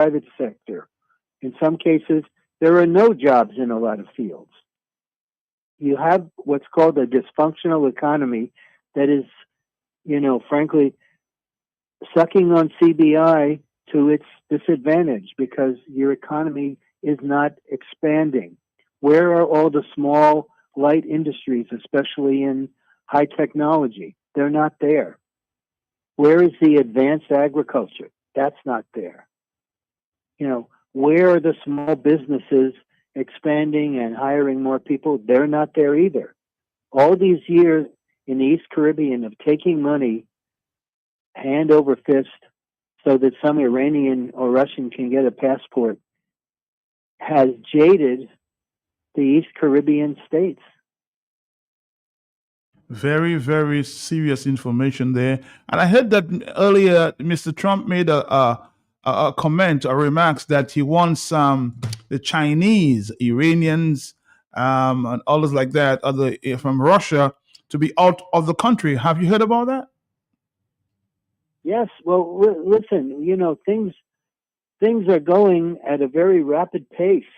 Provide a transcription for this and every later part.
private sector. In some cases, there are no jobs in a lot of fields. You have what's called a dysfunctional economy that is, frankly, sucking on CBI to its disadvantage because your economy is not expanding. Where are all the small, light industries, especially in high technology? They're not there. Where is the advanced agriculture? That's not there. Where are the small businesses expanding and hiring more people? They're not there either. All these years in the East Caribbean of taking money hand over fist so that some Iranian or Russian can get a passport has jaded the East Caribbean states. Very, very serious information there. And I heard that earlier Mr. Trump made a comment or remarks that he wants the Chinese, Iranians, and others like that, other from Russia, to be out of the country. Have you heard about that? Yes. Well, listen, things are going at a very rapid pace.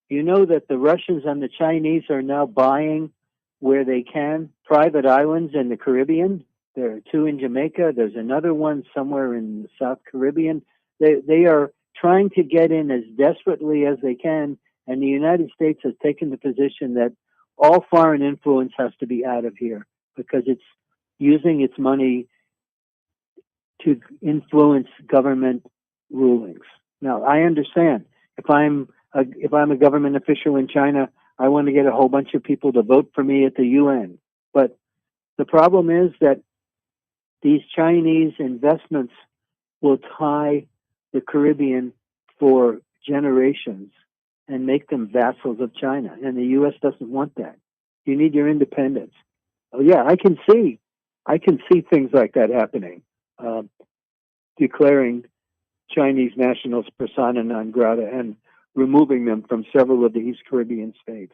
You know that the Russians and the Chinese are now buying where they can private islands in the Caribbean. There are 2 in Jamaica. There's another one somewhere in the South Caribbean. They are trying to get in as desperately as they can, and the United States has taken the position that all foreign influence has to be out of here because it's using its money to influence government rulings. Now, I understand if I'm a government official in China, I want to get a whole bunch of people to vote for me at the UN. But the problem is that these Chinese investments will tie the Caribbean for generations and make them vassals of China. And the U.S. doesn't want that. You need your independence. Oh yeah, I can see things like that happening. Declaring Chinese nationals persona non grata and removing them from several of the East Caribbean states.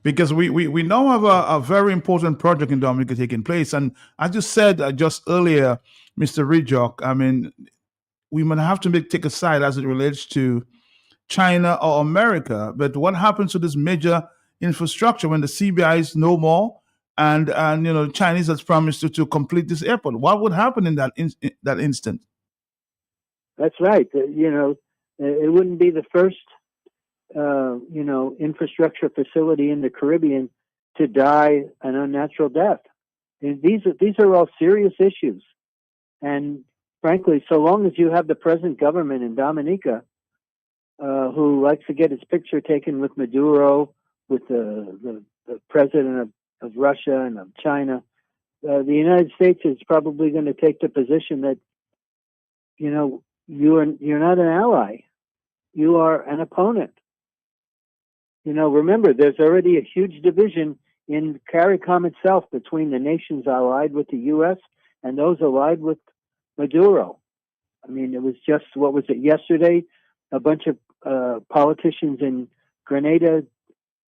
Because we now have a very important project in Dominica taking place. And as you said just earlier, Mr. Rijok, I mean, we might have to take a side as it relates to China or America. But what happens to this major infrastructure when the CBI is no more and Chinese has promised to complete this airport? What would happen in that instant? That's right. It wouldn't be the first infrastructure facility in the Caribbean to die an unnatural death. And these are all serious issues. And frankly, so long as you have the present government in Dominica, who likes to get his picture taken with Maduro, with the president of Russia and of China, the United States is probably going to take the position that, you're not an ally. You are an opponent. Remember, there's already a huge division in CARICOM itself between the nations allied with the U.S. and those allied with Maduro. I mean, it was just, what was it, yesterday? A bunch of politicians in Grenada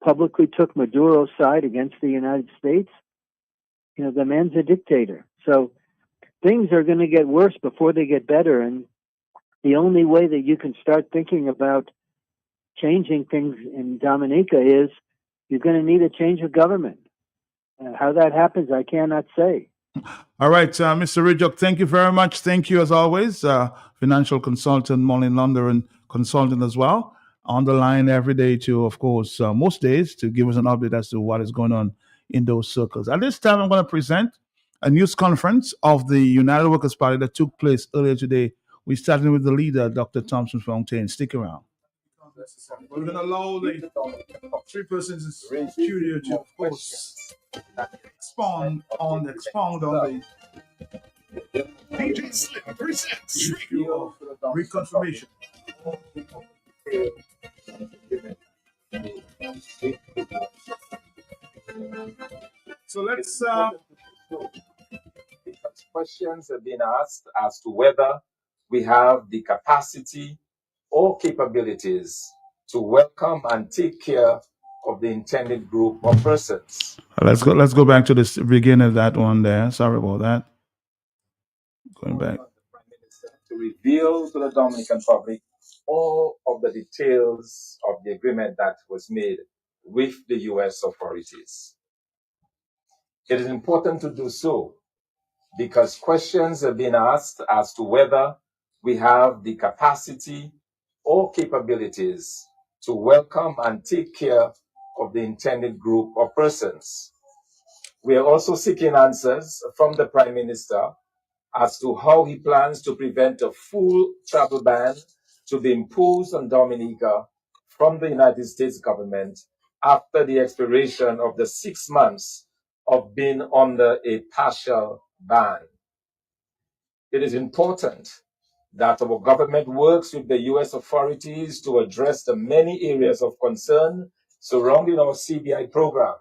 publicly took Maduro's side against the United States. The man's a dictator. So things are going to get worse before they get better. And the only way that you can start thinking about changing things in Dominica is you're going to need a change of government. How that happens, I cannot say. All right, Mr. Rijok, thank you very much. Thank you as always, financial consultant, Mullen London consultant as well, on the line every day to, of course, most days to give us an update as to what is going on in those circles. At this time, I'm going to present a news conference of the United Workers' Party that took place earlier today. We started with the leader, Dr. Thompson Fontaine. Stick around. We're going to allow the 3 persons in the studio to, of course, expound on the DJ Slim presents issue of reconfirmation. So let's because questions have been asked as to whether we have the capacity or capabilities to welcome and take care of the intended group of persons. Let's go back to the beginning of that one there. Sorry about that. Going back. The Prime Minister to reveal to the Dominican public all of the details of the agreement that was made with the U.S. authorities. It is important to do so because questions have been asked as to whether we have the capacity or capabilities to welcome and take care of the intended group of persons. We are also seeking answers from the Prime Minister as to how he plans to prevent a full travel ban to be imposed on Dominica from the United States government after the expiration of the 6 months of being under a partial ban. It is important that our government works with the U.S. authorities to address the many areas of concern surrounding our CBI program.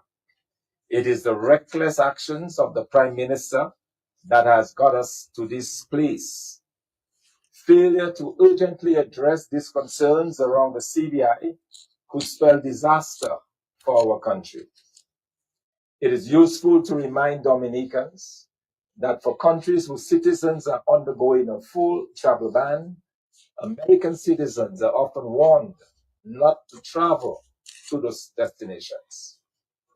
It is the reckless actions of the Prime Minister that has got us to this place. Failure to urgently address these concerns around the CBI could spell disaster for our country. It is useful to remind Dominicans that for countries whose citizens are undergoing a full travel ban, American citizens are often warned not to travel to those destinations.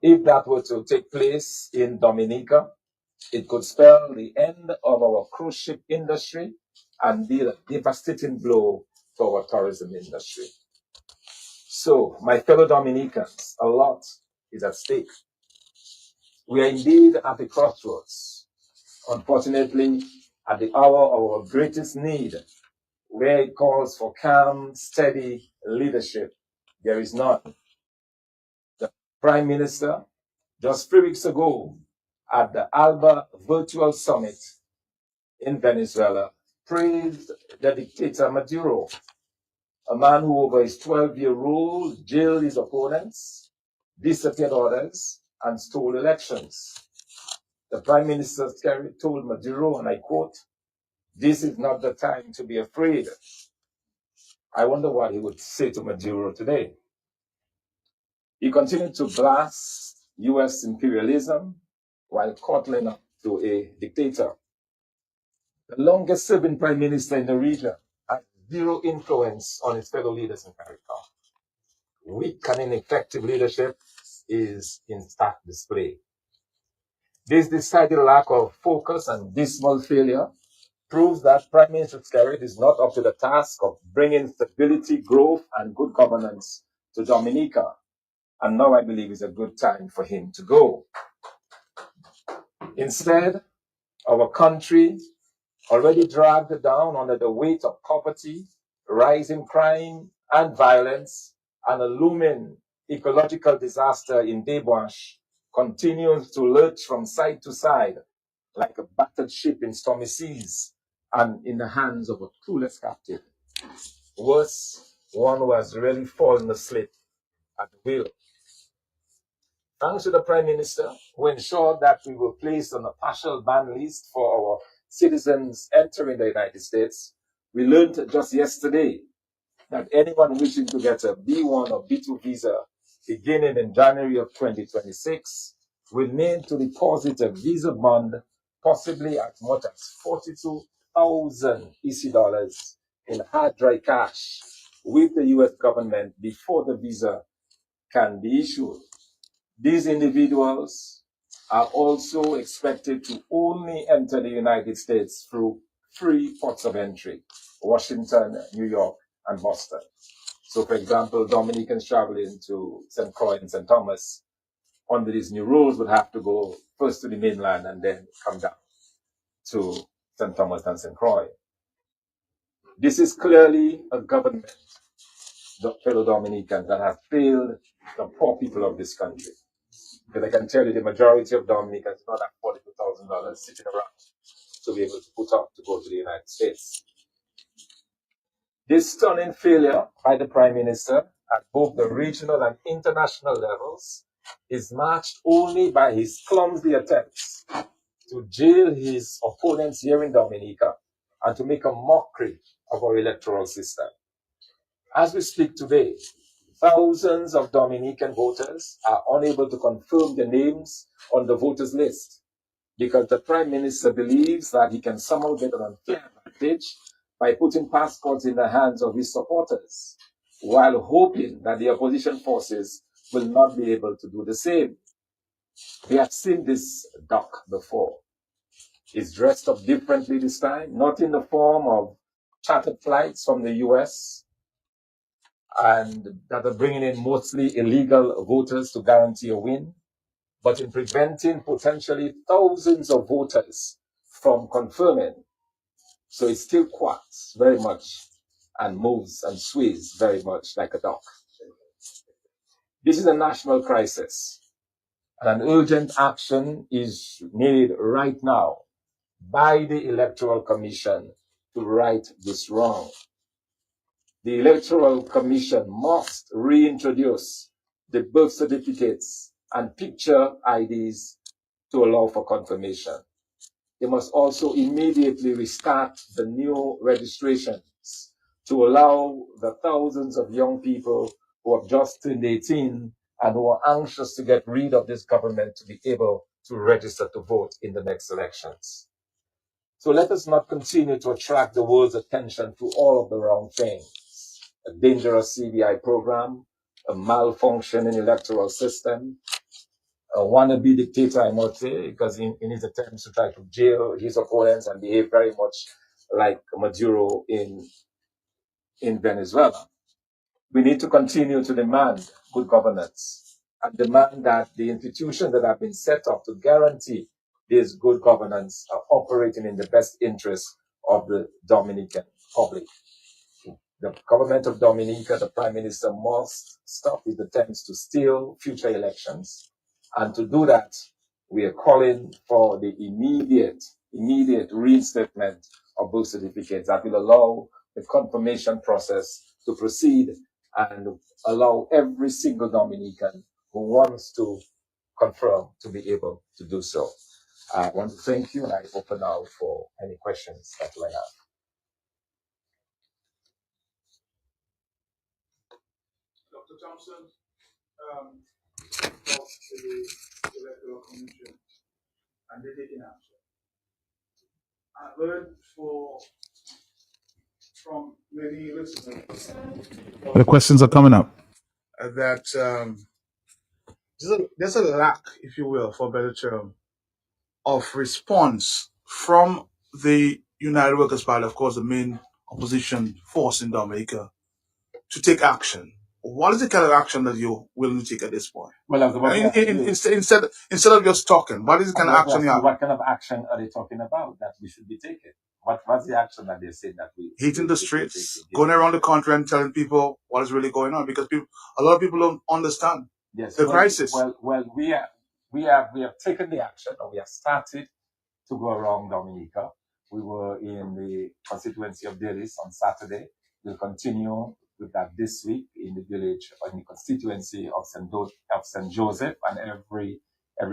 If that were to take place in Dominica, it could spell the end of our cruise ship industry and be a devastating blow to our tourism industry. So, my fellow Dominicans, a lot is at stake. We are indeed at the crossroads. Unfortunately, at the hour of our greatest need, where it calls for calm, steady leadership, there is none. The Prime Minister, just 3 weeks ago, at the ALBA Virtual Summit in Venezuela, praised the dictator Maduro, a man who over his 12-year rule jailed his opponents, disappeared others, and stole elections. The Prime Minister told Maduro, and I quote, "This is not the time to be afraid." I wonder what he would say to Maduro today. He continued to blast U.S. imperialism while coddling up to a dictator. The longest serving prime minister in the region has zero influence on his fellow leaders in CARICOM. Weak and ineffective leadership is in stark display. This decided lack of focus and dismal failure proves that Prime Minister Skerrit is not up to the task of bringing stability, growth, and good governance to Dominica. And now I believe is a good time for him to go. Instead, our country, already dragged down under the weight of poverty, rising crime and violence, and a looming ecological disaster in Debwash, continues to lurch from side to side like a battered ship in stormy seas and in the hands of a clueless captain. Worse, one who has really fallen asleep at the wheel. Thanks to the Prime Minister, who ensured that we were placed on a partial ban list for our citizens entering the United States, we learned just yesterday that anyone wishing to get a B1 or B2 visa beginning in January of 2026 will need to deposit a visa bond, possibly as much as 42,000 EC dollars in hard dry cash with the US government before the visa can be issued. These individuals are also expected to only enter the United States through 3 ports of entry: Washington, New York, and Boston. So, for example, Dominicans traveling to St. Croix and St. Thomas under these new rules would have to go first to the mainland and then come down to St. Thomas and St. Croix. This is clearly a government, the fellow Dominicans, that has failed the poor people of this country. Because I can tell you the majority of Dominicans do not have $42,000 sitting around to be able to put up to go to the United States. This stunning failure by the Prime Minister at both the regional and international levels is matched only by his clumsy attempts to jail his opponents here in Dominica and to make a mockery of our electoral system. As we speak today, thousands of Dominican voters are unable to confirm their names on the voters list because the Prime Minister believes that he can somehow get an unfair advantage by putting passports in the hands of his supporters, while hoping that the opposition forces will not be able to do the same. We have seen this duck before. It's dressed up differently this time, not in the form of chartered flights from the US and that are bringing in mostly illegal voters to guarantee a win, but in preventing potentially thousands of voters from confirming. So it still quacks very much and moves and sways very much like a duck. This is a national crisis, and an urgent action is needed right now by the Electoral Commission to right this wrong. The Electoral Commission must reintroduce the birth certificates and picture IDs to allow for confirmation. They must also immediately restart the new registrations to allow the thousands of young people who have just turned 18 and who are anxious to get rid of this government to be able to register to vote in the next elections. So let us not continue to attract the world's attention to all of the wrong things. A dangerous CBI program, a malfunctioning electoral system, a wannabe dictator, I must say, because in his attempts to try to jail his opponents and behave very much like Maduro in Venezuela. We need to continue to demand good governance and demand that the institutions that have been set up to guarantee this good governance are operating in the best interest of the Dominican public. The government of Dominica, the Prime Minister, must stop his attempts to steal future elections. And to do that, we are calling for the immediate reinstatement of birth certificates that will allow the confirmation process to proceed and allow every single Dominican who wants to confirm to be able to do so. I want to thank you, and I open now for any questions that you may have. Dr. Thompson, of the Electoral Commission, and they're taking action. I heard from many listeners. The questions are coming up. That there's a lack, if you will, for a better term, of response from the United Workers' Party, of course, the main opposition force in Dominica, to take action. What is the kind of action that you're willing to take at this point? Well, I was about to ask you, instead of just talking, what is the kind of action you have? What kind of action are they talking about that we should be taking? What's the action that they say that we hitting the streets, going around the country and telling people what is really going on? Because a lot of people don't understand the crisis. Well, we have taken the action, or we have started to go around Dominica. We were in the constituency of Dillis on Saturday. We'll continue with that this week in the village or in the constituency of St. Joseph, and every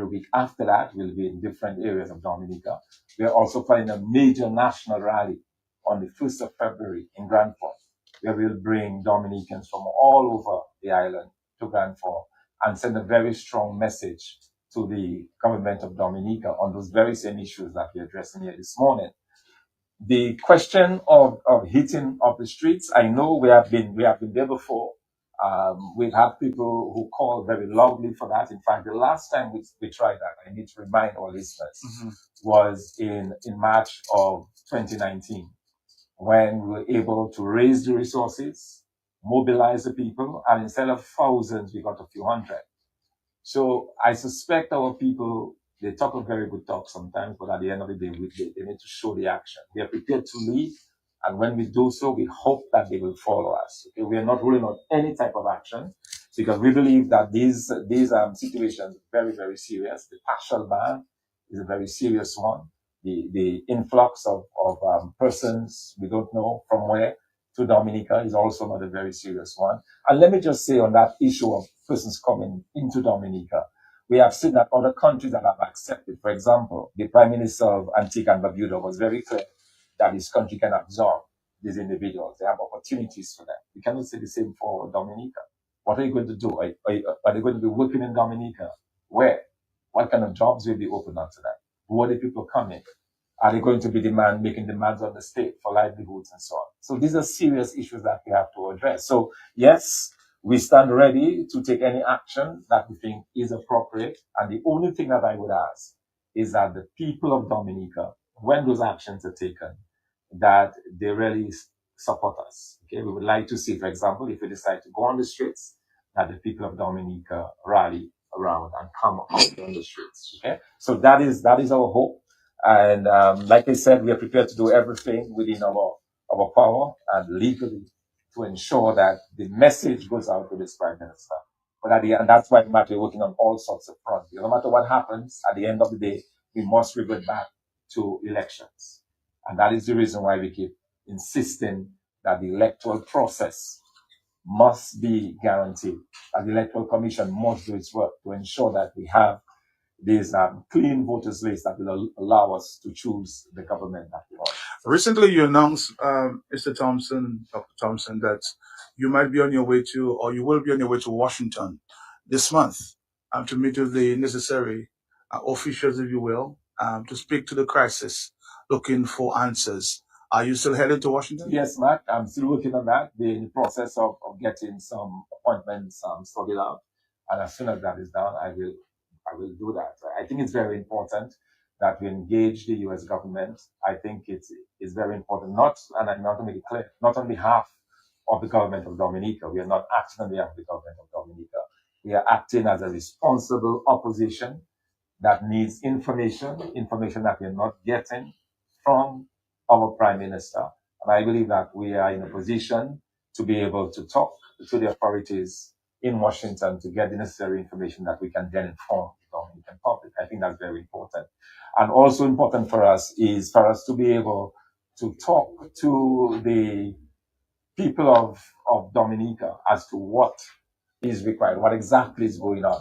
week after that we'll be in different areas of Dominica. We are also planning a major national rally on the 1st of February in Grand Fork, where we'll bring Dominicans from all over the island to Grand Fork and send a very strong message to the government of Dominica on those very same issues that we're addressing here this morning. The question of hitting of the streets, I know we have been there before. We've had people who call very loudly for that. In fact, the last time we tried that, I need to remind our listeners, was in March of 2019, when we were able to raise the resources, mobilize the people, and instead of thousands, we got a few hundred. So I suspect our people, they talk a very good talk sometimes, but at the end of the day, they need to show the action. We are prepared to lead, and when we do so, we hope that they will follow us. Okay? We are not ruling out any type of action, because we believe that these situations are very, very serious. The partial ban is a very serious one. The influx of persons we don't know from where to Dominica is also not a very serious one. And let me just say on that issue of persons coming into Dominica, we have seen that other countries that have accepted, for example, the Prime Minister of Antigua and Barbuda was very clear that his country can absorb these individuals. They have opportunities for them. We cannot say the same for Dominica. What are you going to do? Are they going to be working in Dominica? Where? What kind of jobs will be open up to them? Who are the people coming? Are they going to be making demands on the state for livelihoods and so on? So these are serious issues that we have to address. So yes, we stand ready to take any action that we think is appropriate. And the only thing that I would ask is that the people of Dominica, when those actions are taken, that they really support us. Okay, we would like to see, for example, if we decide to go on the streets, that the people of Dominica rally around and come out on the streets. Okay, so that is our hope. And like I said, we are prepared to do everything within our power and legally to ensure that the message goes out to this Prime Minister. And that's why we're working on all sorts of fronts. No matter what happens, at the end of the day, we must revert back to elections. And that is the reason why we keep insisting that the electoral process must be guaranteed. And the Electoral Commission must do its work to ensure that we have these clean voters list that will allow us to choose the government that we want. Recently, you announced, Mr. Thompson, Dr. Thompson, that you might be on your way to, or you will be on your way to Washington this month to meet with the necessary officials, if you will, to speak to the crisis, looking for answers. Are you still headed to Washington? Yes, Matt, I'm still working on that. We're in the process of getting some appointments sorted out. And as soon as that is done, I will do that. I think it's very important that we engage the U.S. government. I think it's very important, and I want to make it clear, not on behalf of the government of Dominica. We are not acting on behalf of the government of Dominica. We are acting as a responsible opposition that needs information that we're not getting from our Prime Minister. And I believe that we are in a position to be able to talk to the authorities in Washington to get the necessary information that we can then inform the Dominican public. I think that's very important. And also important for us is for us to be able to talk to the people of Dominica as to what is required, what exactly is going on,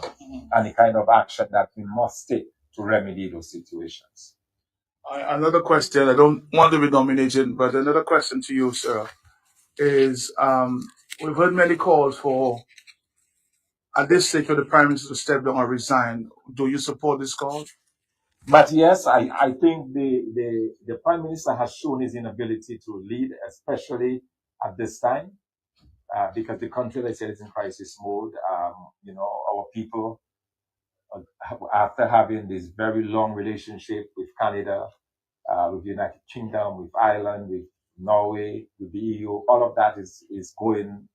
and the kind of action that we must take to remedy those situations. Another question, I don't want to be dominated, but another question to you, sir, is we've heard many calls for, at this stage, for the Prime Minister to step down or resign. Do you support this call? But yes, I think the Prime Minister has shown his inability to lead, especially at this time, because the country, like I said, is in crisis mode. Our people, after having this very long relationship with Canada, with the United Kingdom, with Ireland, with Norway, with the EU, all of that is going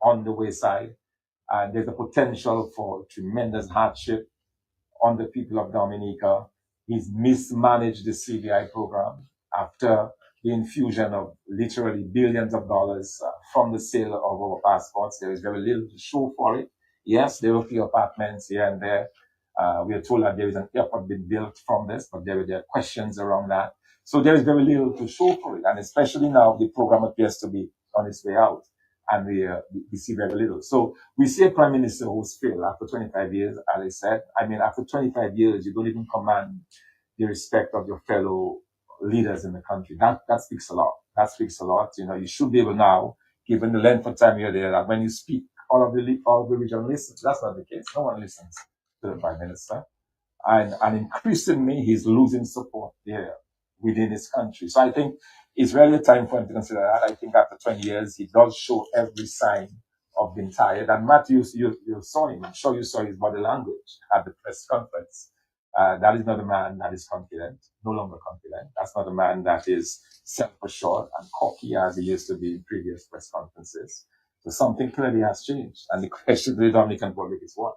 on the wayside. And there's a potential for tremendous hardship on the people of Dominica. He's mismanaged the CVI program after the infusion of literally billions of dollars from the sale of our passports. There is very little to show for it. Yes, there were a few apartments here and there. We are told that there is an airport being built from this, but there are questions around that. So there is very little to show for it. And especially now, the program appears to be on its way out. And we see very little. So we see a prime minister who's failed after 25 years, as I said. I mean, after 25 years, you don't even command the respect of your fellow leaders in the country. That speaks a lot. That speaks a lot. You should be able now, given the length of time you're there, that when you speak, all of the region listens. That's not the case. No one listens to the prime minister. And increasingly, he's losing support there within his country. So I think it's really time for him to consider that. I think after 20 years, he does show every sign of being tired. And Matthew, you saw him. I'm sure you saw his body language at the press conference. That is not a man that is confident, no longer confident. That's not a man that is self-assured and cocky as he used to be in previous press conferences. So something clearly has changed. And the question to the Dominican public is what?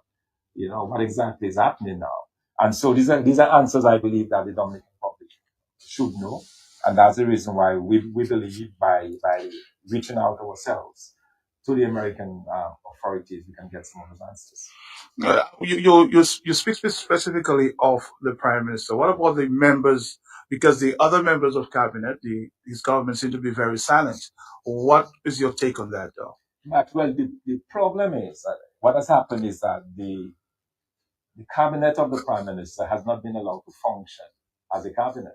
What exactly is happening now? And so these are answers I believe that the Dominican public should know. And that's the reason why we believe by reaching out ourselves to the American authorities, we can get some of those answers. You speak specifically of the Prime Minister. What about the members? Because the other members of cabinet, his government seem to be very silent. What is your take on that, though? Well, the problem is that what has happened is that the cabinet of the Prime Minister has not been allowed to function as a cabinet.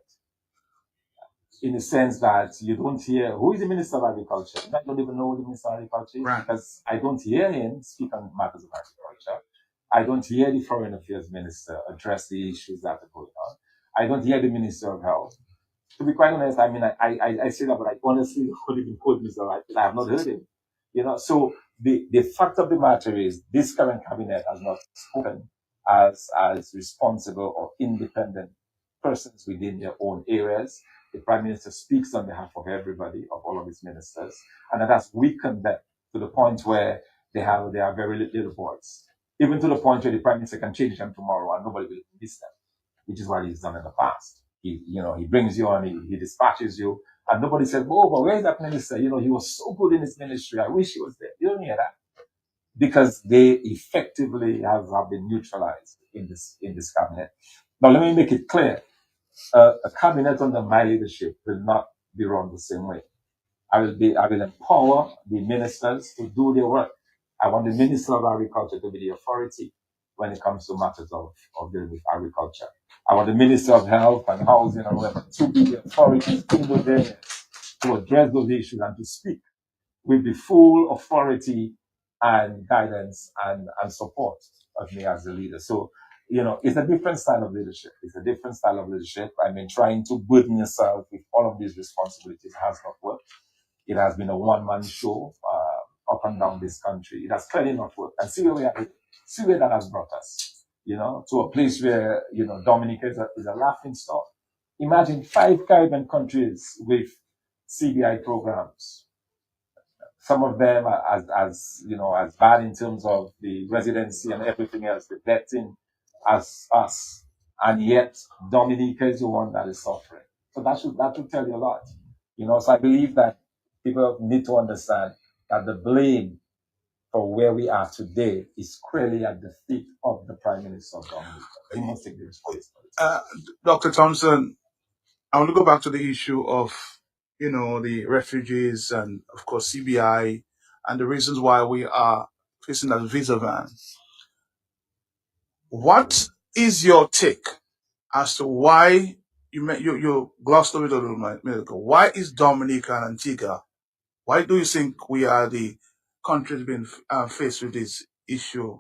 In the sense that you don't hear who is the Minister of Agriculture. I don't even know who the Minister of Agriculture is, right, because I don't hear him speak on matters of agriculture. I don't hear the Foreign Affairs Minister address the issues that are going on. I don't hear the Minister of Health. To be quite honest, I mean, I say that, but I honestly couldn't even quote Mr. Wright, because I have not heard him. So the fact of the matter is, this current cabinet has not spoken as responsible or independent persons within their own areas. The Prime Minister speaks on behalf of everybody, of all of his ministers, and that has weakened them to the point where they have very little voice. Even to the point where the Prime Minister can change them tomorrow and nobody will miss them, which is what he's done in the past. He brings you on, he dispatches you, and nobody said, "Oh, but where is that minister? He was so good in his ministry. I wish he was there." You don't hear that, because they effectively have been neutralized in this cabinet. Now, let me make it clear: a cabinet under my leadership will not be run the same way. I will empower the ministers to do their work. I want the Minister of Agriculture to be the authority when it comes to matters of dealing with agriculture. I want the Minister of Health and Housing and whatever to be the authority to address those issues and to speak with the full authority and guidance and support of me as the leader. So, it's a different style of leadership. It's a different style of leadership. I mean, trying to burden yourself with all of these responsibilities has not worked. It has been a one-man show up and down this country. It has clearly not worked. And see where that has brought us, to a place where, Dominica is a laughing stock. Imagine 5 Caribbean countries with CBI programs. Some of them are as bad in terms of the residency and everything else, the vetting, as us. And yet Dominica is the one that is suffering. So that should tell you a lot. So I believe that people need to understand that the blame for where we are today is clearly at the feet of the Prime Minister of Dominica. He must take the responsibility. Dr. Thompson, I want to go back to the issue of, the refugees and, of course, CBI and the reasons why we are facing that visa ban. What is your take as to why you glossed over it a little minute ago? Why is Dominica and Antigua? Why do you think we are the countries being faced with this issue?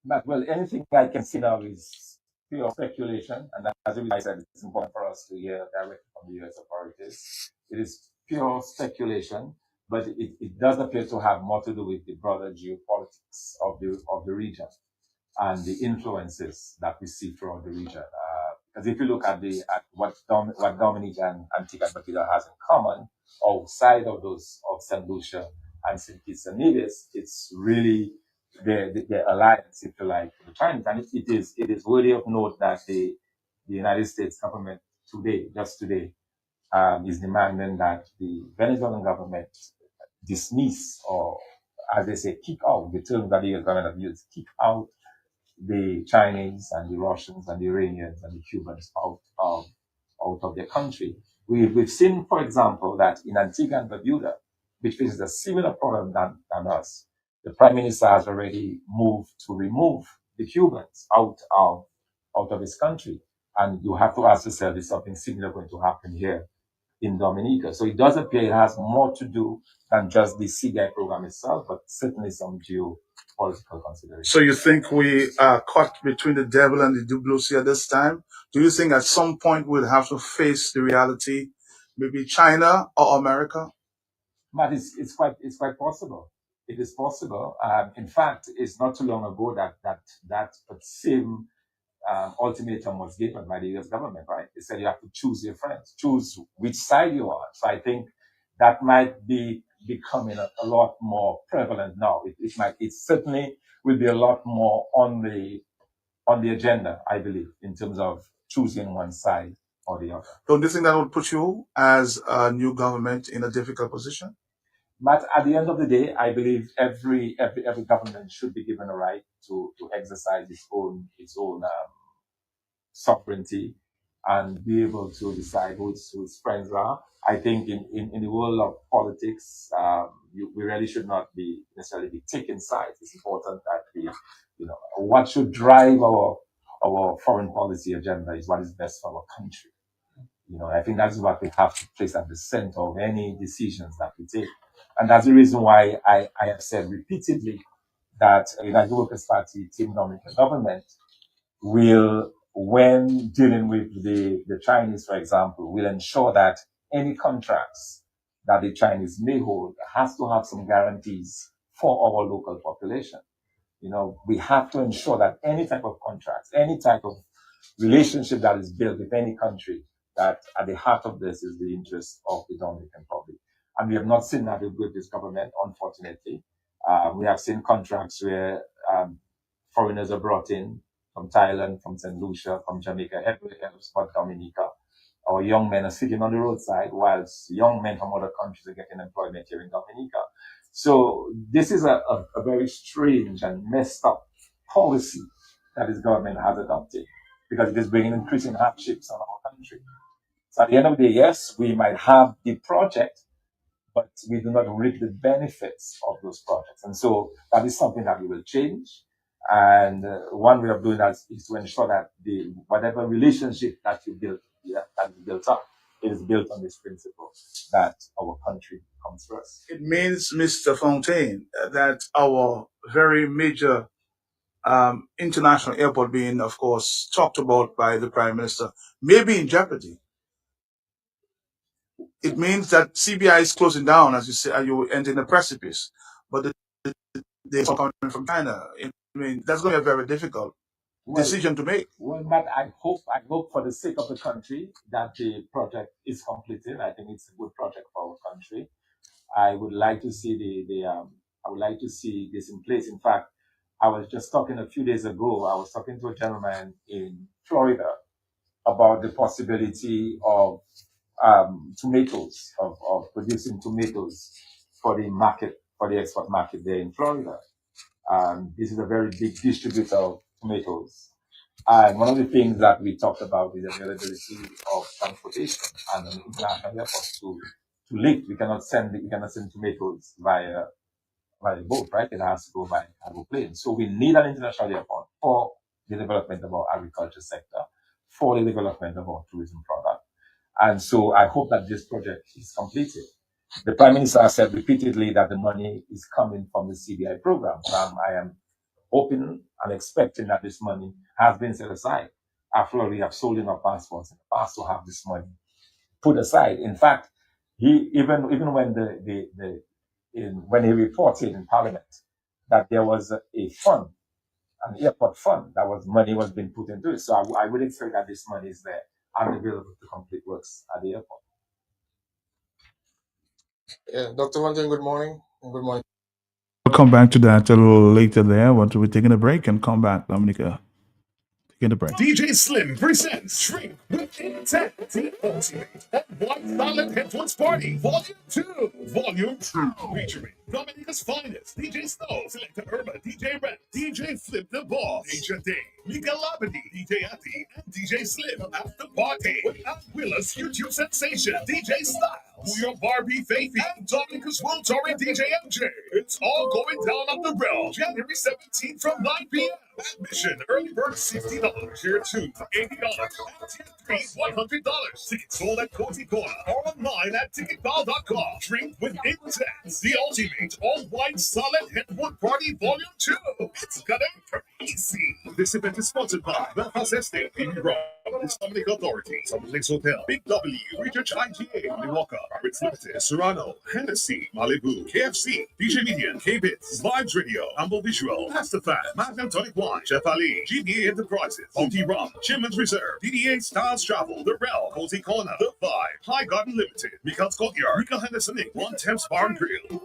But, well, anything I can see now is pure speculation, and as I said, it's important for us to hear directly from the U.S. authorities. It is pure speculation, but it does appear to have more to do with the broader geopolitics of the region and the influences that we see throughout the region. Because if you look at what Dominica and Antigua and Barbuda has in common, outside of St. Lucia and St. Kitts and Nevis, it's really the alliance, if you like, for the Chinese. And it is worthy of note that the United States government just today, is demanding that the Venezuelan government dismiss, or, as they say, kick out, the term that the US government have used, kick out the Chinese and the Russians and the Iranians and the Cubans out of their country. We've seen, for example, that in Antigua and Barbuda, which faces a similar problem than us, the Prime Minister has already moved to remove the Cubans out of his country. And you have to ask yourself, is something similar going to happen here in Dominica? So it does appear it has more to do than just the CBI program itself, but certainly some geopolitical considerations. So you think we are caught between the devil and the blue sea at this time? Do you think at some point we'll have to face the reality, maybe China or America? But it's quite possible. It is possible. In fact, it's not too long ago that same ultimatum was given by the U.S. government, right? They said you have to choose your friends, choose which side you are. So I think that might be becoming a lot more prevalent now. It certainly will be a lot more on the agenda, I believe, in terms of choosing one side or the other. Don't you think that would put you as a new government in a difficult position? But at the end of the day, I believe every government should be given a right to exercise its own sovereignty and be able to decide who its friends are. I think in the world of politics, we really should not necessarily be taking sides. It's important that what should drive our foreign policy agenda is what is best for our country. I think that's what we have to place at the center of any decisions that we take. And that's the reason why I have said repeatedly that United Workers' Party Team Dominica government will when dealing with the Chinese, for example, will ensure that any contracts that the Chinese may hold has to have some guarantees for our local population. We have to ensure that any type of contracts, any type of relationship that is built with any country, that at the heart of this is the interest of the Dominican Republic. And we have not seen that with this government, unfortunately. We have seen contracts where foreigners are brought in from Thailand, from St. Lucia, from Jamaica, everywhere else but Dominica. Our young men are sitting on the roadside whilst young men from other countries are getting employment here in Dominica. So this is a very strange and messed up policy that this government has adopted, because it is bringing increasing hardships on our country. So at the end of the day, yes, we might have the project, but we do not reap the benefits of those projects. And so that is something that we will change. And one way of doing that is to ensure that whatever relationship that you build, that is built up, it is built on this principle that our country comes first. It means, Mr. Fontaine, that our very major international airport being, of course, talked about by the Prime Minister may be in jeopardy. It means that CBI is closing down, as you say, you entering a precipice. But the coming from China, I mean, that's going to be a very difficult decision to make. Well, but I hope for the sake of the country that the project is completed. I think it's a good project for our country. I would like to see I would like to see this in place. In fact, I was just talking a few days ago. I was talking to a gentleman in Florida about the possibility of tomatoes, of producing tomatoes for the market, for the export market there in Florida. This is a very big distributor of tomatoes. And one of the things that we talked about is the availability of transportation and an international airport to Lake. We cannot send tomatoes via boat, right? It has to go by cargo plane. So we need an international airport for the development of our agriculture sector, for the development of our tourism product. And so I hope that this project is completed. The Prime Minister has said repeatedly that the money is coming from the CBI program. I am hoping and expecting that this money has been set aside. After all, we have sold enough passports in the past to have this money put aside. In fact, he even when when he reported in Parliament that there was a fund, an airport fund, money was being put into it. So I would expect that this money is there and available to complete works at the airport. Yeah, Dr. Fontaine, good morning. Good morning. We'll come back to that a little later there. Once we're taking a break and come back, Dominica. Taking a break. DJ Slim presents Shrink with Intent, the ultimate white solid headphones party, Volume 2. Volume 2. Featuring Dominica's finest, DJ Snow, Selector Irma, DJ Red, DJ Flip the Boss, DJ Day, Miguel Labadie, DJ Ati, and DJ Slim after party with Willa's YouTube sensation, DJ Style, Your Barbie Faithy, and Dominica's world touring DJ MJ. It's all going down on the Realm, January 17th from 9 p.m. Admission, early bird $60, tier 2 for $80, and tier 3 $100. Tickets sold at Cozy Corner or online at ticketball.com. Drink with Intent, the ultimate all-white solid headwood party volume 2. It's gonna be crazy. This event is sponsored by Belfast Estate, PB Rock, Dominic Authority, Southern Lakes Hotel, Big W, Research IGA, Milwaukee, Pirates Limited, Serrano, Hennessy, Malibu, KFC, DJ Median, K-Bits, Vibes Radio, Humble Visual, Masterfan, Magnum Tonic Wine, Chef Ali, GBA Enterprises, Bounty Rum, Chimman's Reserve, DDA Styles Travel, The Rel, Cozy Corner, The Vibe, High Garden Limited, Mika's Courtyard, Mika Henderson Inc., One Temps Bar and Grill.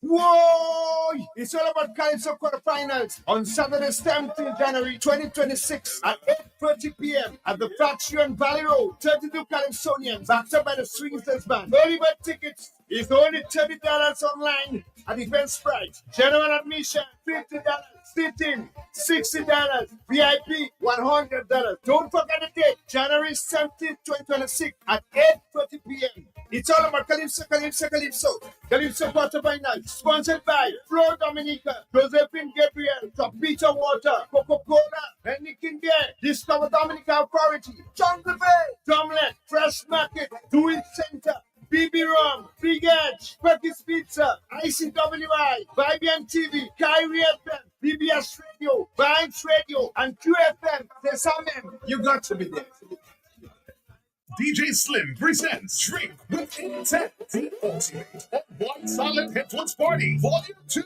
Whoa! It's all about Calypso quarterfinals on Saturday, 17th January 2026 at 8:30 p.m. at the Faction Valley Road. 32 Calypsonians backed up by the Swingsters Band. Early bird tickets is only $30 online at Eventbrite. General admission $50. Sitting $60. VIP $100. Don't forget the date, January 17th, 2026 at 8:30 p.m. It's all about Calypso, Calypso, Calypso. Calypso quarterfinals sponsored by Flo Dominica, Josephine Gabriel, Topita Water, Coca-Cola, Henneken Beer, Discover Dominica Authority, John the Bay, Tomlet, Fresh Market, Do It Center, BB Rum, Big Edge, Perky's Pizza, ICWI, Vibian TV, Kyrie FM, BBS Radio. Radio, Vibes Radio, and QFM. There's something you got to be there. DJ Slim presents Drink with Intent, the ultimate white silent headphones party, Volume 2,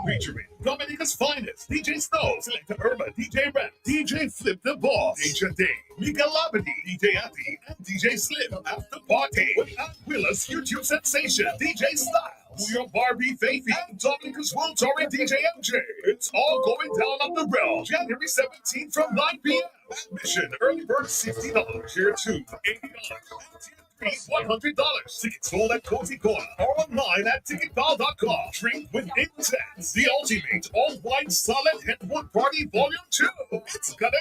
featuring Dominica's finest, DJ Snow, Selector Irma, DJ Ren, DJ Flip the Boss, DJ Day, Mika Labadee, DJ Ati, and DJ Slim after party with Aunt Willa's YouTube sensation, DJ Style. Your Barbie Faithy and Dominica's World Touring DJ MJ. It's all going down on the Realm, January 17th from 9 p.m. Admission, early bird $60, tier 2 $80, and tier 3 $100. Tickets sold at Cozy Corner or online at ticketball.com. Drink with Intent, the ultimate all-white solid headwood party volume 2. It's gonna be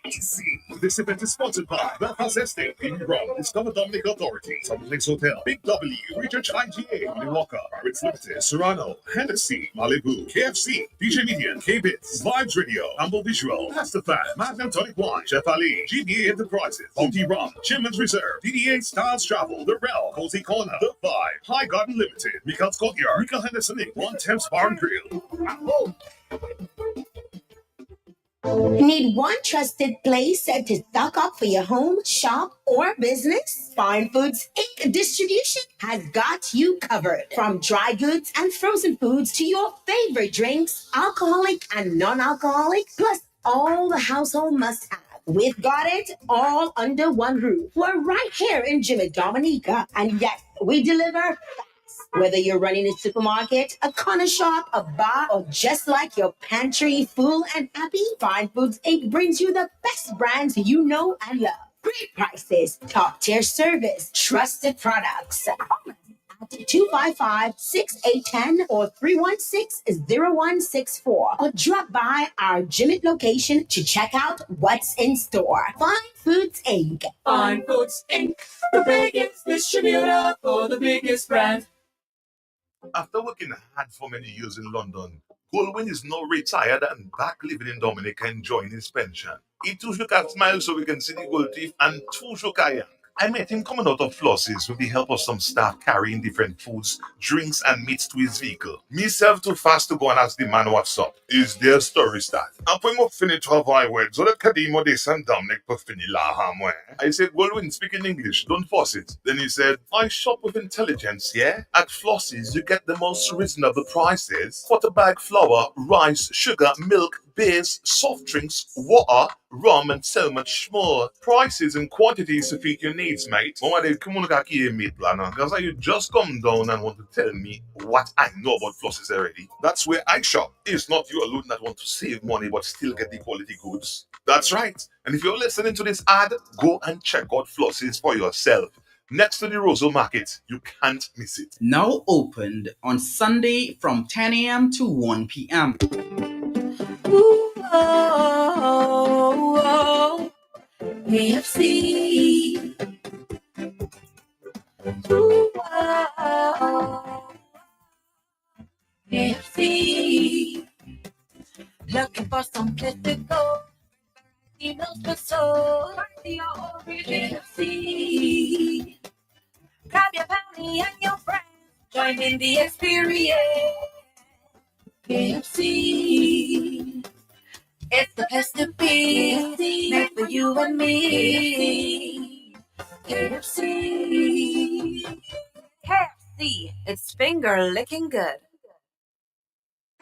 crazy. This event is sponsored by Belfast Estate, in Rome, Discover Dominica Authority, Someplace Hotel, Big W, Research IGA, Milwaukee, Pirates Limited, Serrano, Hennessy, Malibu, KFC, DJ Median, K-Bits, Vibes Radio, Humble Visual, Master Fan, Magnum Tonic Wine, Chef Ali, GBA Enterprises, Bounty Rum, Chimman's Reserve, DDA Styles Travel, The Rel, Cozy Corner, The Vibe, High Garden Limited, Mika's Courtyard, Mika Henderson Inc., One Temps Bar and Grill. Need one trusted place to stock up for your home, shop, or business? Fine Foods Inc. Distribution has got you covered. From dry goods and frozen foods to your favorite drinks, alcoholic and non-alcoholic, plus all the household must-have. We've got it all under one roof. We're right here in Jimmy Dominica. And yes, we deliver fast. Whether you're running a supermarket, a corner shop, a bar, or just like your pantry full and happy, Fine Foods Inc. brings you the best brands you know and love. Great prices, top-tier service, trusted products. At 255-6810 or 316-0164 or drop by our Jimmy location to check out what's in store. Fine Foods Inc. Fine Foods Inc. The biggest distributor for the biggest brand. After working hard for many years in London, Goldwyn is now retired and back living in Dominica enjoying his pension. He toujours got smile so we can see the gold teeth and toujours young. I met him coming out of Flosses with the help of some staff carrying different foods, drinks, and meats to his vehicle. Myself too fast to go and ask the man what's up. Is their story start? Après moi fini travail ouais, so the Kadimo de San Dominic pour finir la hamwe. I said, Goldwyn, speak in English, don't force it. Then he said, I shop with intelligence, yeah? At Flosses, you get the most reasonable prices. Quarter bag flour, rice, sugar, milk, beers, soft drinks, water, rum, and so much more. Prices and quantities to fit your needs, mate. Because you just come down and want to tell me what I know about Flosses already. That's where I shop. It's not you alone that want to save money but still get the quality goods. That's right. And if you're listening to this ad, go and check out Flosses for yourself. Next to the Roseau Market, you can't miss it. Now opened on Sunday from 10 a.m. to 1 p.m. Ooh, oh, oh, KFC. Ooh, oh, KFC. Looking for some place to go. Meals for soul. KFC. Grab your family and your friends. Join in the experience. KFC. It's the place to be. Made for you and me. KFC. KFC. It's finger licking good.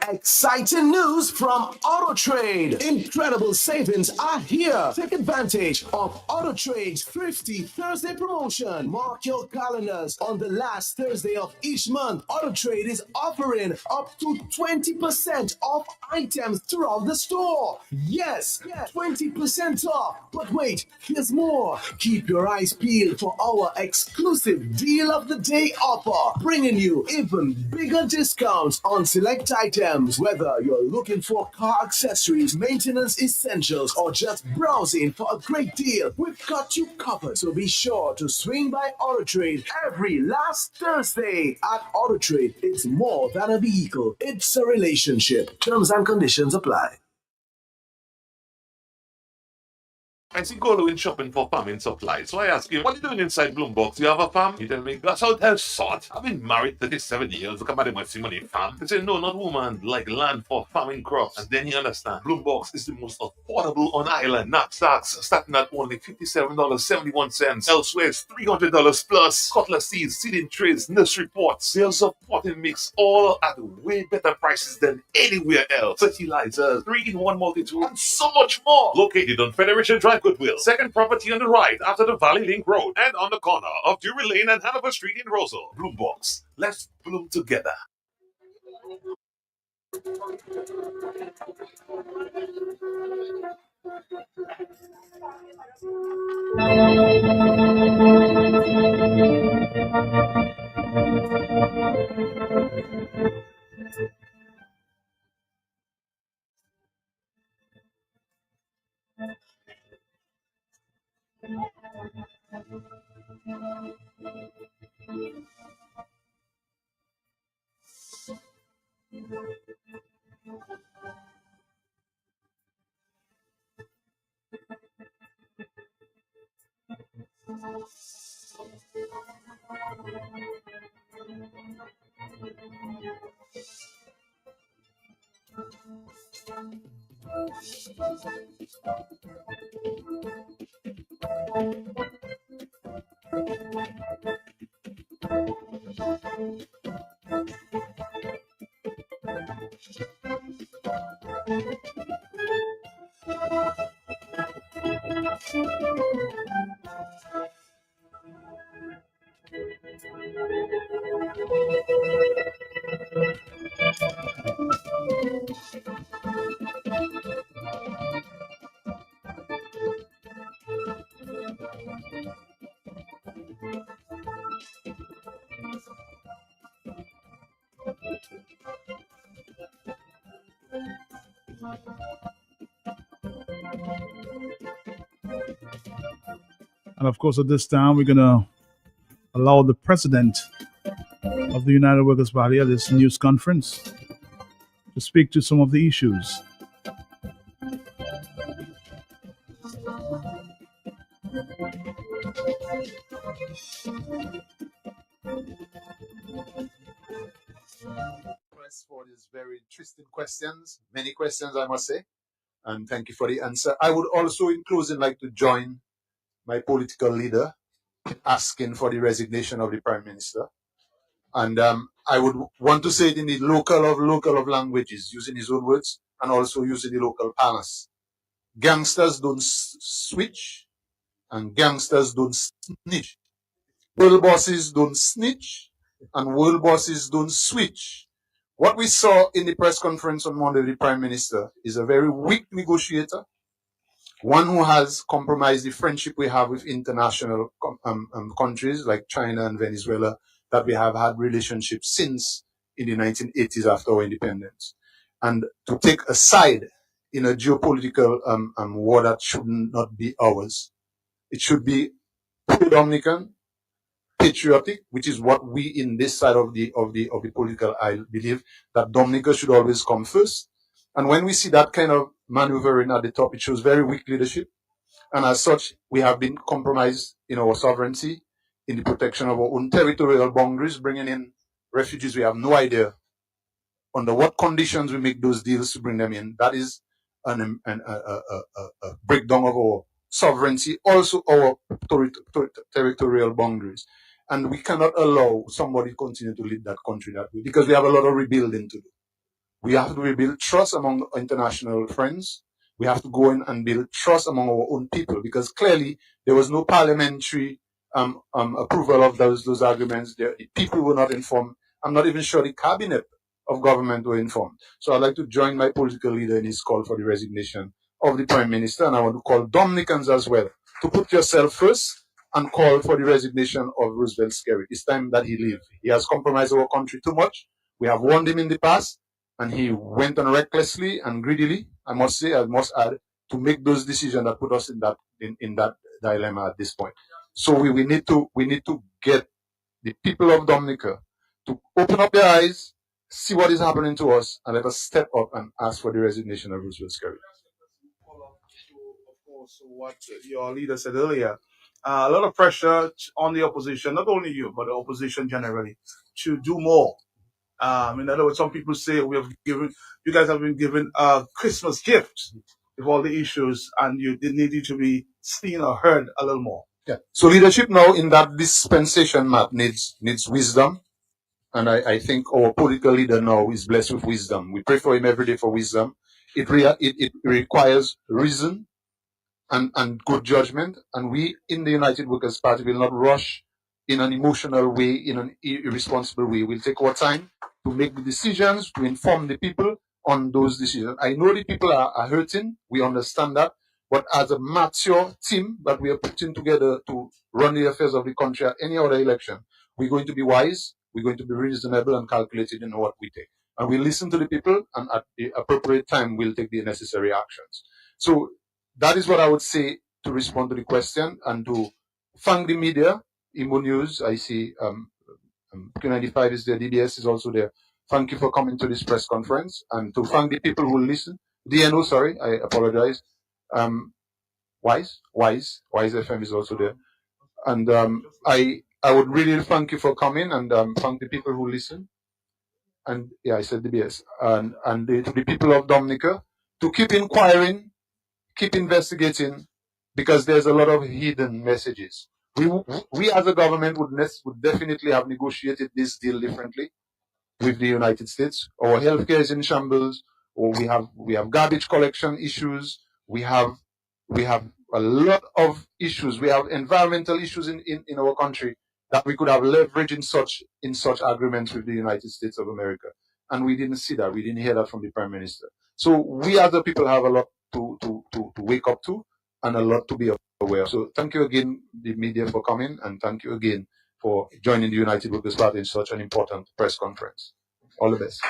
Exciting news from AutoTrade. Incredible savings are here. Take advantage of AutoTrade's Thrifty Thursday promotion. Mark your calendars. On the last Thursday of each month, AutoTrade is offering up to 20% off items throughout the store. Yes, 20% off. But wait, here's more. Keep your eyes peeled for our exclusive Deal of the Day offer, bringing you even bigger discounts on select items. Whether you're looking for car accessories, maintenance essentials, or just browsing for a great deal, we've got you covered. So be sure to swing by AutoTrade every last Thursday. At AutoTrade, it's more than a vehicle, it's a relationship. Terms and conditions apply. I see Golo in shopping for farming supplies. So I ask him, what are you doing inside Bloombox? You have a farm? He tell me, that's how hell sort. I've been married 37 years. Look at my money farm. He say, no, not woman. Like land for farming crops. And then he understand. Bloombox is the most affordable on island. Knapsacks starting at only $57.71. Elsewhere, it's $300 plus. Cutlass seeds, seeding trays, nursery pots, sales of potting mix, all at way better prices than anywhere else. Fertilizers, 3-in-1 multi-tool, and so much more. Located on Federation Drive, Goodwill. Second property on the right after the Valley Link Road and on the corner of Drury Lane and Hanover Street in Rosal. Bloombox. Let's bloom together. And of course, at this time, we're going to allow the president of the United Workers Party at this news conference to speak to some of the issues. For these very interesting questions, many questions, I must say, and thank you for the answer. I would also, in closing, like to join my political leader in asking for the resignation of the Prime Minister. And I would want to say it in the local of languages, using his own words, and also using the local parlance. Gangsters don't switch, and gangsters don't snitch. World bosses don't snitch, and world bosses don't switch. What we saw in the press conference on Monday with the Prime Minister is a very weak negotiator, one who has compromised the friendship we have with international countries like China and Venezuela, that we have had relationships since in the 1980s after our independence. And to take a side in a geopolitical war that should not be ours. It should be pro-Dominican, patriotic, which is what we in this side of the political aisle believe, that Dominica should always come first. And when we see that kind of maneuvering at the top, it shows very weak leadership. And as such, we have been compromised in our sovereignty, in the protection of our own territorial boundaries, bringing in refugees. We have no idea under what conditions we make those deals to bring them in. That is a breakdown of our sovereignty, also our territorial boundaries. And we cannot allow somebody to continue to lead that country that way, because we have a lot of rebuilding to do. We have to rebuild trust among international friends. We have to go in and build trust among our own people, because clearly there was no parliamentary approval of those arguments. The people were not informed. I'm not even sure the cabinet of government were informed. So I'd like to join my political leader in his call for the resignation of the Prime Minister, and I want to call Dominicans as well to put yourself first and call for the resignation of Roosevelt Skerrit. It's time that he leave. He has compromised our country too much. We have warned him in the past, and he went on recklessly and greedily, I must add, to make those decisions that put us in that dilemma at this point. So we need to get the people of Dominica to open up their eyes, see what is happening to us, and let us step up and ask for the resignation of Roosevelt Skerrit. also what your leader said earlier. A lot of pressure on the opposition, not only you, but the opposition generally, to do more. In other words, some people say you guys have been given a Christmas gift with all the issues, and they need you to be seen or heard a little more. Yeah. So leadership now in that dispensation, Matt, needs wisdom. And I think our political leader now is blessed with wisdom. We pray for him every day for wisdom. It requires reason and good judgment. And we in the United Workers' Party will not rush in an emotional way, in an irresponsible way. We'll take our time to make the decisions, to inform the people on those decisions. I know the people are hurting. We understand that. But as a mature team that we are putting together to run the affairs of the country at any other election, we're going to be wise, we're going to be reasonable and calculated in what we take. And we listen to the people, and at the appropriate time, we'll take the necessary actions. So that is what I would say to respond to the question, and to thank the media. Imo News, I see Q95 is there, DBS is also there. Thank you for coming to this press conference, and to thank the people who listen. DNO, sorry, I apologize. Wise FM is also there. And I would really thank you for coming, and thank the people who listen. And yeah, I said DBS. And to the people of Dominica, to keep inquiring, keep investigating, because there's a lot of hidden messages. We as a government would definitely have negotiated this deal differently with the United States. Our healthcare is in shambles, or we have garbage collection issues. We have a lot of issues. We have environmental issues in our country that we could have leveraged in such agreements with the United States of America. And we didn't see that. We didn't hear that from the Prime Minister. So we as the people have a lot to wake up to, and a lot to be aware of. So thank you again, the media, for coming, and thank you again for joining the United Workers' Party in such an important press conference. All the best.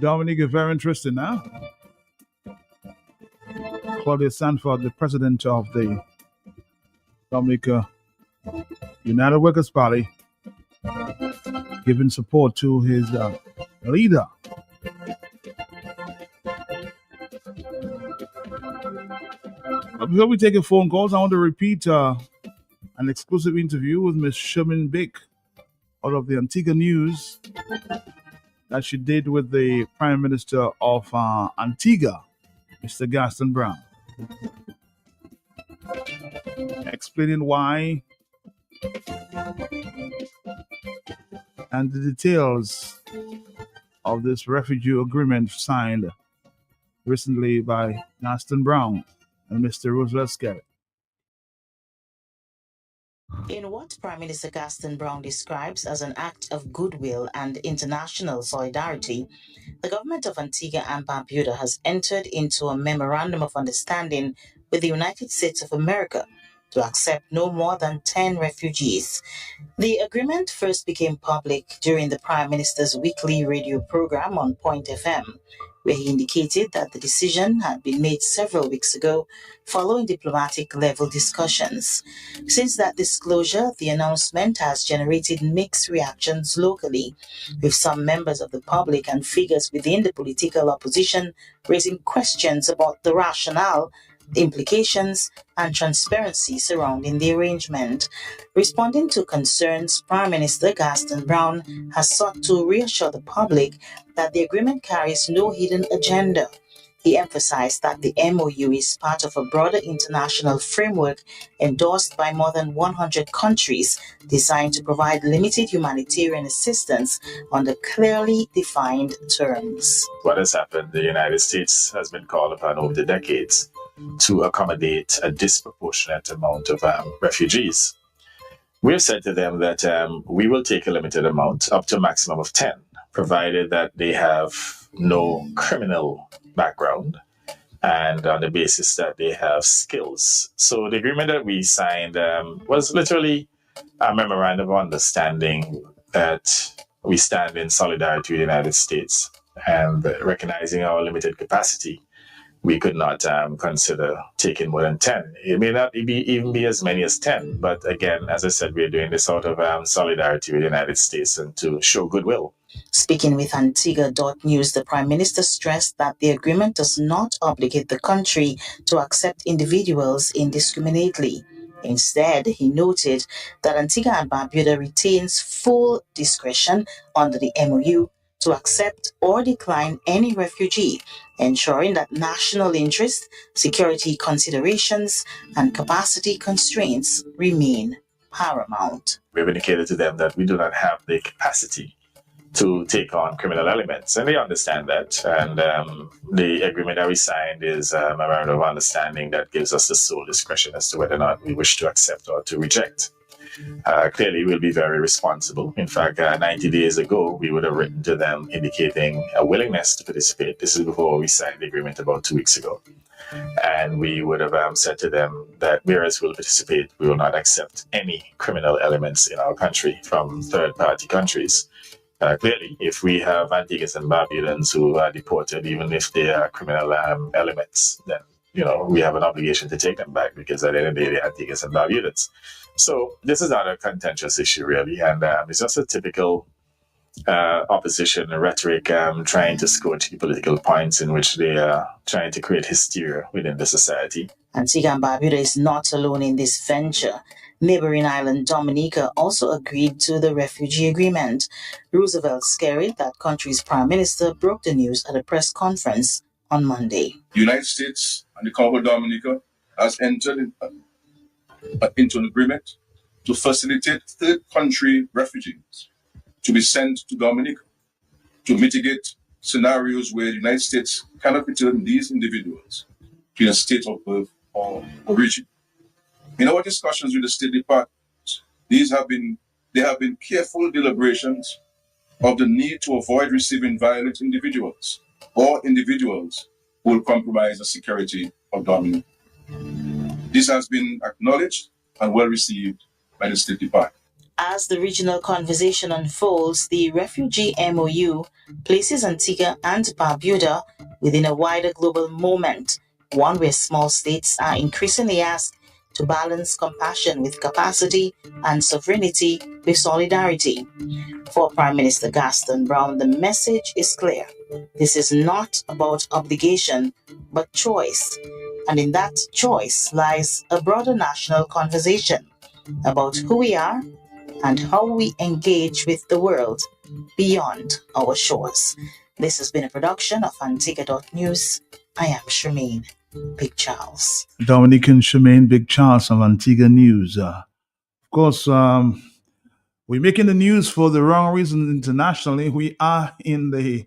Dominica, very interesting now. Claudia Sanford, the president of the Dominica United Workers' Party, giving support to his leader. Before we take a phone calls, I want to repeat an exclusive interview with Ms. Sherman Bick out of the Antigua News that she did with the Prime Minister of Antigua, Mr. Gaston Brown, explaining why and the details of this refugee agreement signed recently by Gaston Brown and Mr. Roosevelt Scott. In what Prime Minister Gaston Brown describes as an act of goodwill and international solidarity, the government of Antigua and Barbuda has entered into a memorandum of understanding with the United States of America to accept no more than 10 refugees. The agreement first became public during the Prime Minister's weekly radio program on Point FM, where he indicated that the decision had been made several weeks ago following diplomatic level discussions. Since that disclosure, the announcement has generated mixed reactions locally, with some members of the public and figures within the political opposition raising questions about the rationale, the implications, and transparency surrounding the arrangement. Responding to concerns, Prime Minister Gaston Brown has sought to reassure the public that the agreement carries no hidden agenda. He emphasized that the MOU is part of a broader international framework endorsed by more than 100 countries, designed to provide limited humanitarian assistance under clearly defined terms. What has happened, the United States has been called upon over the decades to accommodate a disproportionate amount of refugees. We have said to them that we will take a limited amount, up to a maximum of 10, provided that they have no criminal background and on the basis that they have skills. So the agreement that we signed was literally a memorandum of understanding that we stand in solidarity with the United States and recognizing our limited capacity, we could not consider taking more than 10. It may not even be as many as 10, but again, as I said, we're doing this out of solidarity with the United States and to show goodwill. Speaking with Antigua.news, the Prime Minister stressed that the agreement does not obligate the country to accept individuals indiscriminately. Instead, he noted that Antigua and Barbuda retains full discretion under the MOU to accept or decline any refugee, ensuring that national interest, security considerations, and capacity constraints remain paramount. We've indicated to them that we do not have the capacity to take on criminal elements, and they understand that. And the agreement that we signed is a memorandum of understanding that gives us the sole discretion as to whether or not we wish to accept or to reject. Clearly, we'll be very responsible. In fact, 90 days ago, we would have written to them indicating a willingness to participate. This is before we signed the agreement about 2 weeks ago. And we would have said to them that whereas we'll participate, we will not accept any criminal elements in our country from third-party countries. Clearly, if we have Antiguans and Barbudans who are deported, even if they are criminal elements, then we have an obligation to take them back, because at the end of the day, they're Antiguans and Barbudans. So this is not a contentious issue, really, and it's just a typical opposition rhetoric trying to score key political points in which they are trying to create hysteria within the society. Antigua and Barbuda is not alone in this venture. Neighboring island Dominica also agreed to the refugee agreement. Roosevelt carried that country's prime minister broke the news at a press conference on Monday. The United States and the Commonwealth of Dominica has entered into an agreement to facilitate third country refugees to be sent to Dominica to mitigate scenarios where the United States cannot return these individuals to a state of birth or origin. In our discussions with the State Department, there have been careful deliberations of the need to avoid receiving violent individuals or individuals who will compromise the security of Dominica. This has been acknowledged and well received by the State Department. As the regional conversation unfolds, the refugee MOU places Antigua and Barbuda within a wider global moment, one where small states are increasingly asked to balance compassion with capacity and sovereignty with solidarity. For Prime Minister Gaston Brown, the message is clear. This is not about obligation, but choice. And in that choice lies a broader national conversation about who we are and how we engage with the world beyond our shores. This has been a production of Antigua.news. I am Charmaine Big Charles. Dominican Charmaine Big Charles of Antigua News. Of course, we're making the news for the wrong reason internationally. We are in the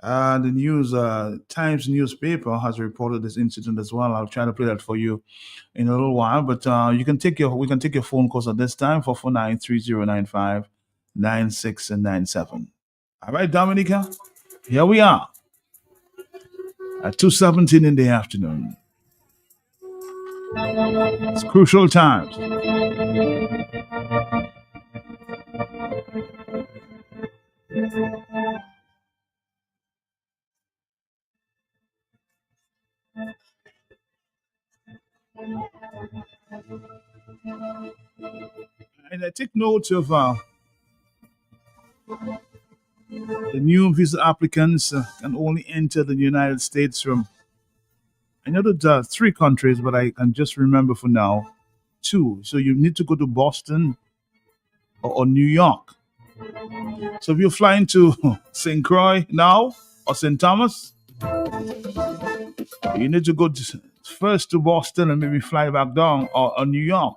news. Times newspaper has reported this incident as well. I'll try to play that for you in a little while. But we can take your phone calls at this time, 449-3095-96 and 97. All right, Dominica, here we are at 2:17 in the afternoon. It's crucial times. And I take note of the new visa applicants can only enter the United States from, I know that 3 countries, but I can just remember for now 2. So you need to go to Boston or New York. So if you're flying to St. Croix now or St. Thomas, you need to go first to Boston and maybe fly back down or New York.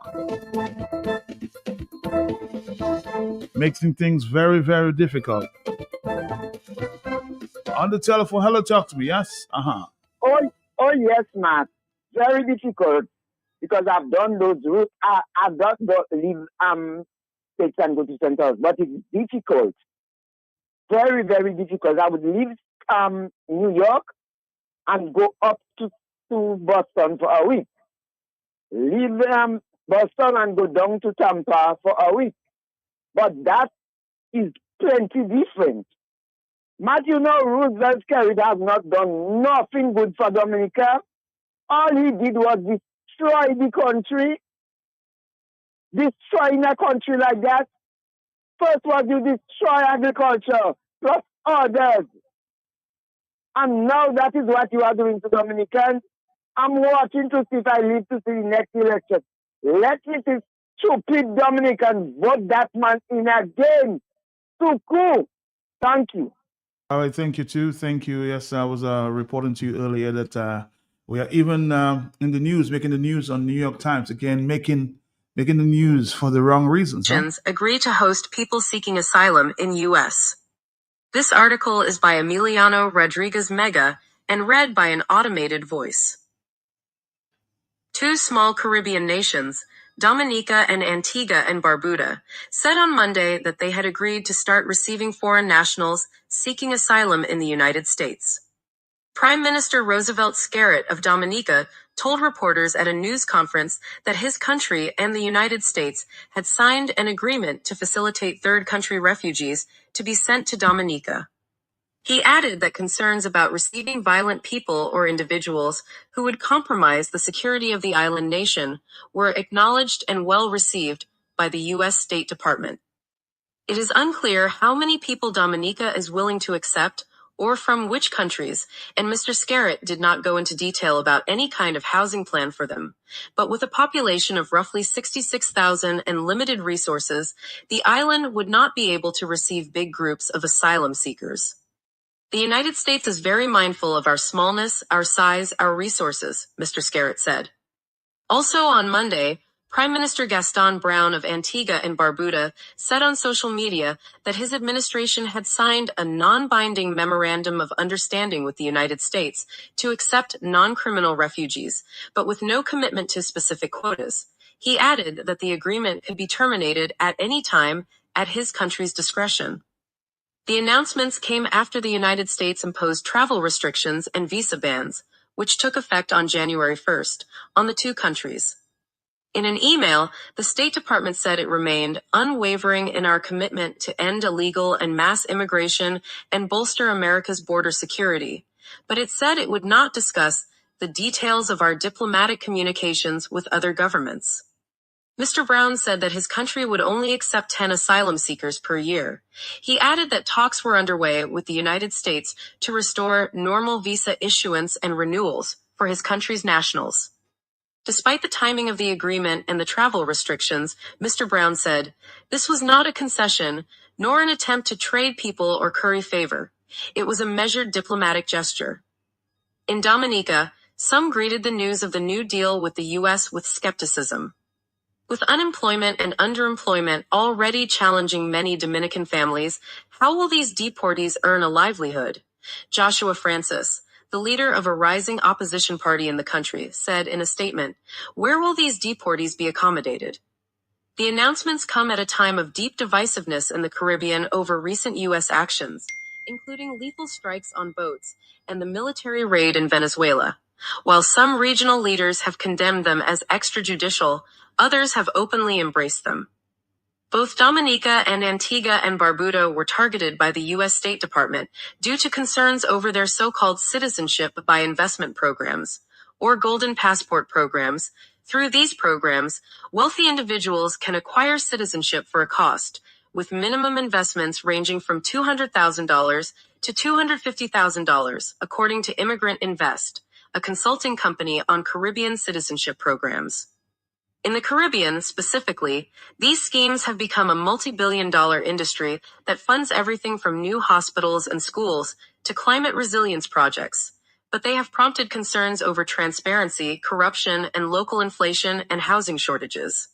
Making things very, very difficult. On the telephone, hello, talk to me, yes? Oh yes, Matt. Very difficult because I've done those routes. I've not leave states and go to centers, but it's difficult. Very, very difficult. I would leave New York and go up to Boston for a week. Leave Boston and go down to Tampa for a week. But that is plenty different Matt, you know Roosevelt Skerrit has not done nothing good for Dominica. All he did was destroy the country. Destroying a country like that. First was you destroy agriculture, plus others. And now that is what you are doing to Dominicans. I'm watching to see if I live to see the next election. Let me see stupid Dominicans vote that man in again. Too cool. Thank you. All right, thank you too. Thank you. Yes, I was reporting to you earlier that we are even in the news, making the news on New York Times again, making the news for the wrong reasons. Huh? Agree to host people seeking asylum in U.S. This article is by Emiliano Rodriguez Mega and read by an automated voice. Two small Caribbean nations, Dominica and Antigua and Barbuda, said on Monday that they had agreed to start receiving foreign nationals seeking asylum in the United States. Prime Minister Roosevelt Skerrit of Dominica told reporters at a news conference that his country and the United States had signed an agreement to facilitate third country refugees to be sent to Dominica. He added that concerns about receiving violent people or individuals who would compromise the security of the island nation were acknowledged and well received by the U.S. State Department. It is unclear how many people Dominica is willing to accept or from which countries, and Mr. Skerrit did not go into detail about any kind of housing plan for them. But with a population of roughly 66,000 and limited resources, the island would not be able to receive big groups of asylum seekers. The United States is very mindful of our smallness, our size, our resources, Mr. Skerrit said. Also on Monday, Prime Minister Gaston Brown of Antigua and Barbuda said on social media that his administration had signed a non-binding memorandum of understanding with the United States to accept non-criminal refugees, but with no commitment to specific quotas. He added that the agreement could be terminated at any time at his country's discretion. The announcements came after the United States imposed travel restrictions and visa bans, which took effect on January 1st, on the two countries. In an email, the State Department said it remained unwavering in our commitment to end illegal and mass immigration and bolster America's border security, but it said it would not discuss the details of our diplomatic communications with other governments. Mr. Brown said that his country would only accept 10 asylum seekers per year. He added that talks were underway with the United States to restore normal visa issuance and renewals for his country's nationals. Despite the timing of the agreement and the travel restrictions, Mr. Brown said, "This was not a concession, nor an attempt to trade people or curry favor. It was a measured diplomatic gesture." In Dominica, some greeted the news of the New Deal with the U.S. with skepticism. With unemployment and underemployment already challenging many Dominican families, how will these deportees earn a livelihood? Joshua Francis, the leader of a rising opposition party in the country, said in a statement, "Where will these deportees be accommodated?" The announcements come at a time of deep divisiveness in the Caribbean over recent U.S. actions, including lethal strikes on boats and the military raid in Venezuela. While some regional leaders have condemned them as extrajudicial, others have openly embraced them. Both Dominica and Antigua and Barbuda were targeted by the U.S. State Department due to concerns over their so-called citizenship by investment programs, or golden passport programs. Through these programs, wealthy individuals can acquire citizenship for a cost, with minimum investments ranging from $200,000 to $250,000, according to Immigrant Invest, a consulting company on Caribbean citizenship programs. In the Caribbean, specifically, these schemes have become a multi-billion-dollar industry that funds everything from new hospitals and schools to climate resilience projects. But they have prompted concerns over transparency, corruption, and local inflation and housing shortages.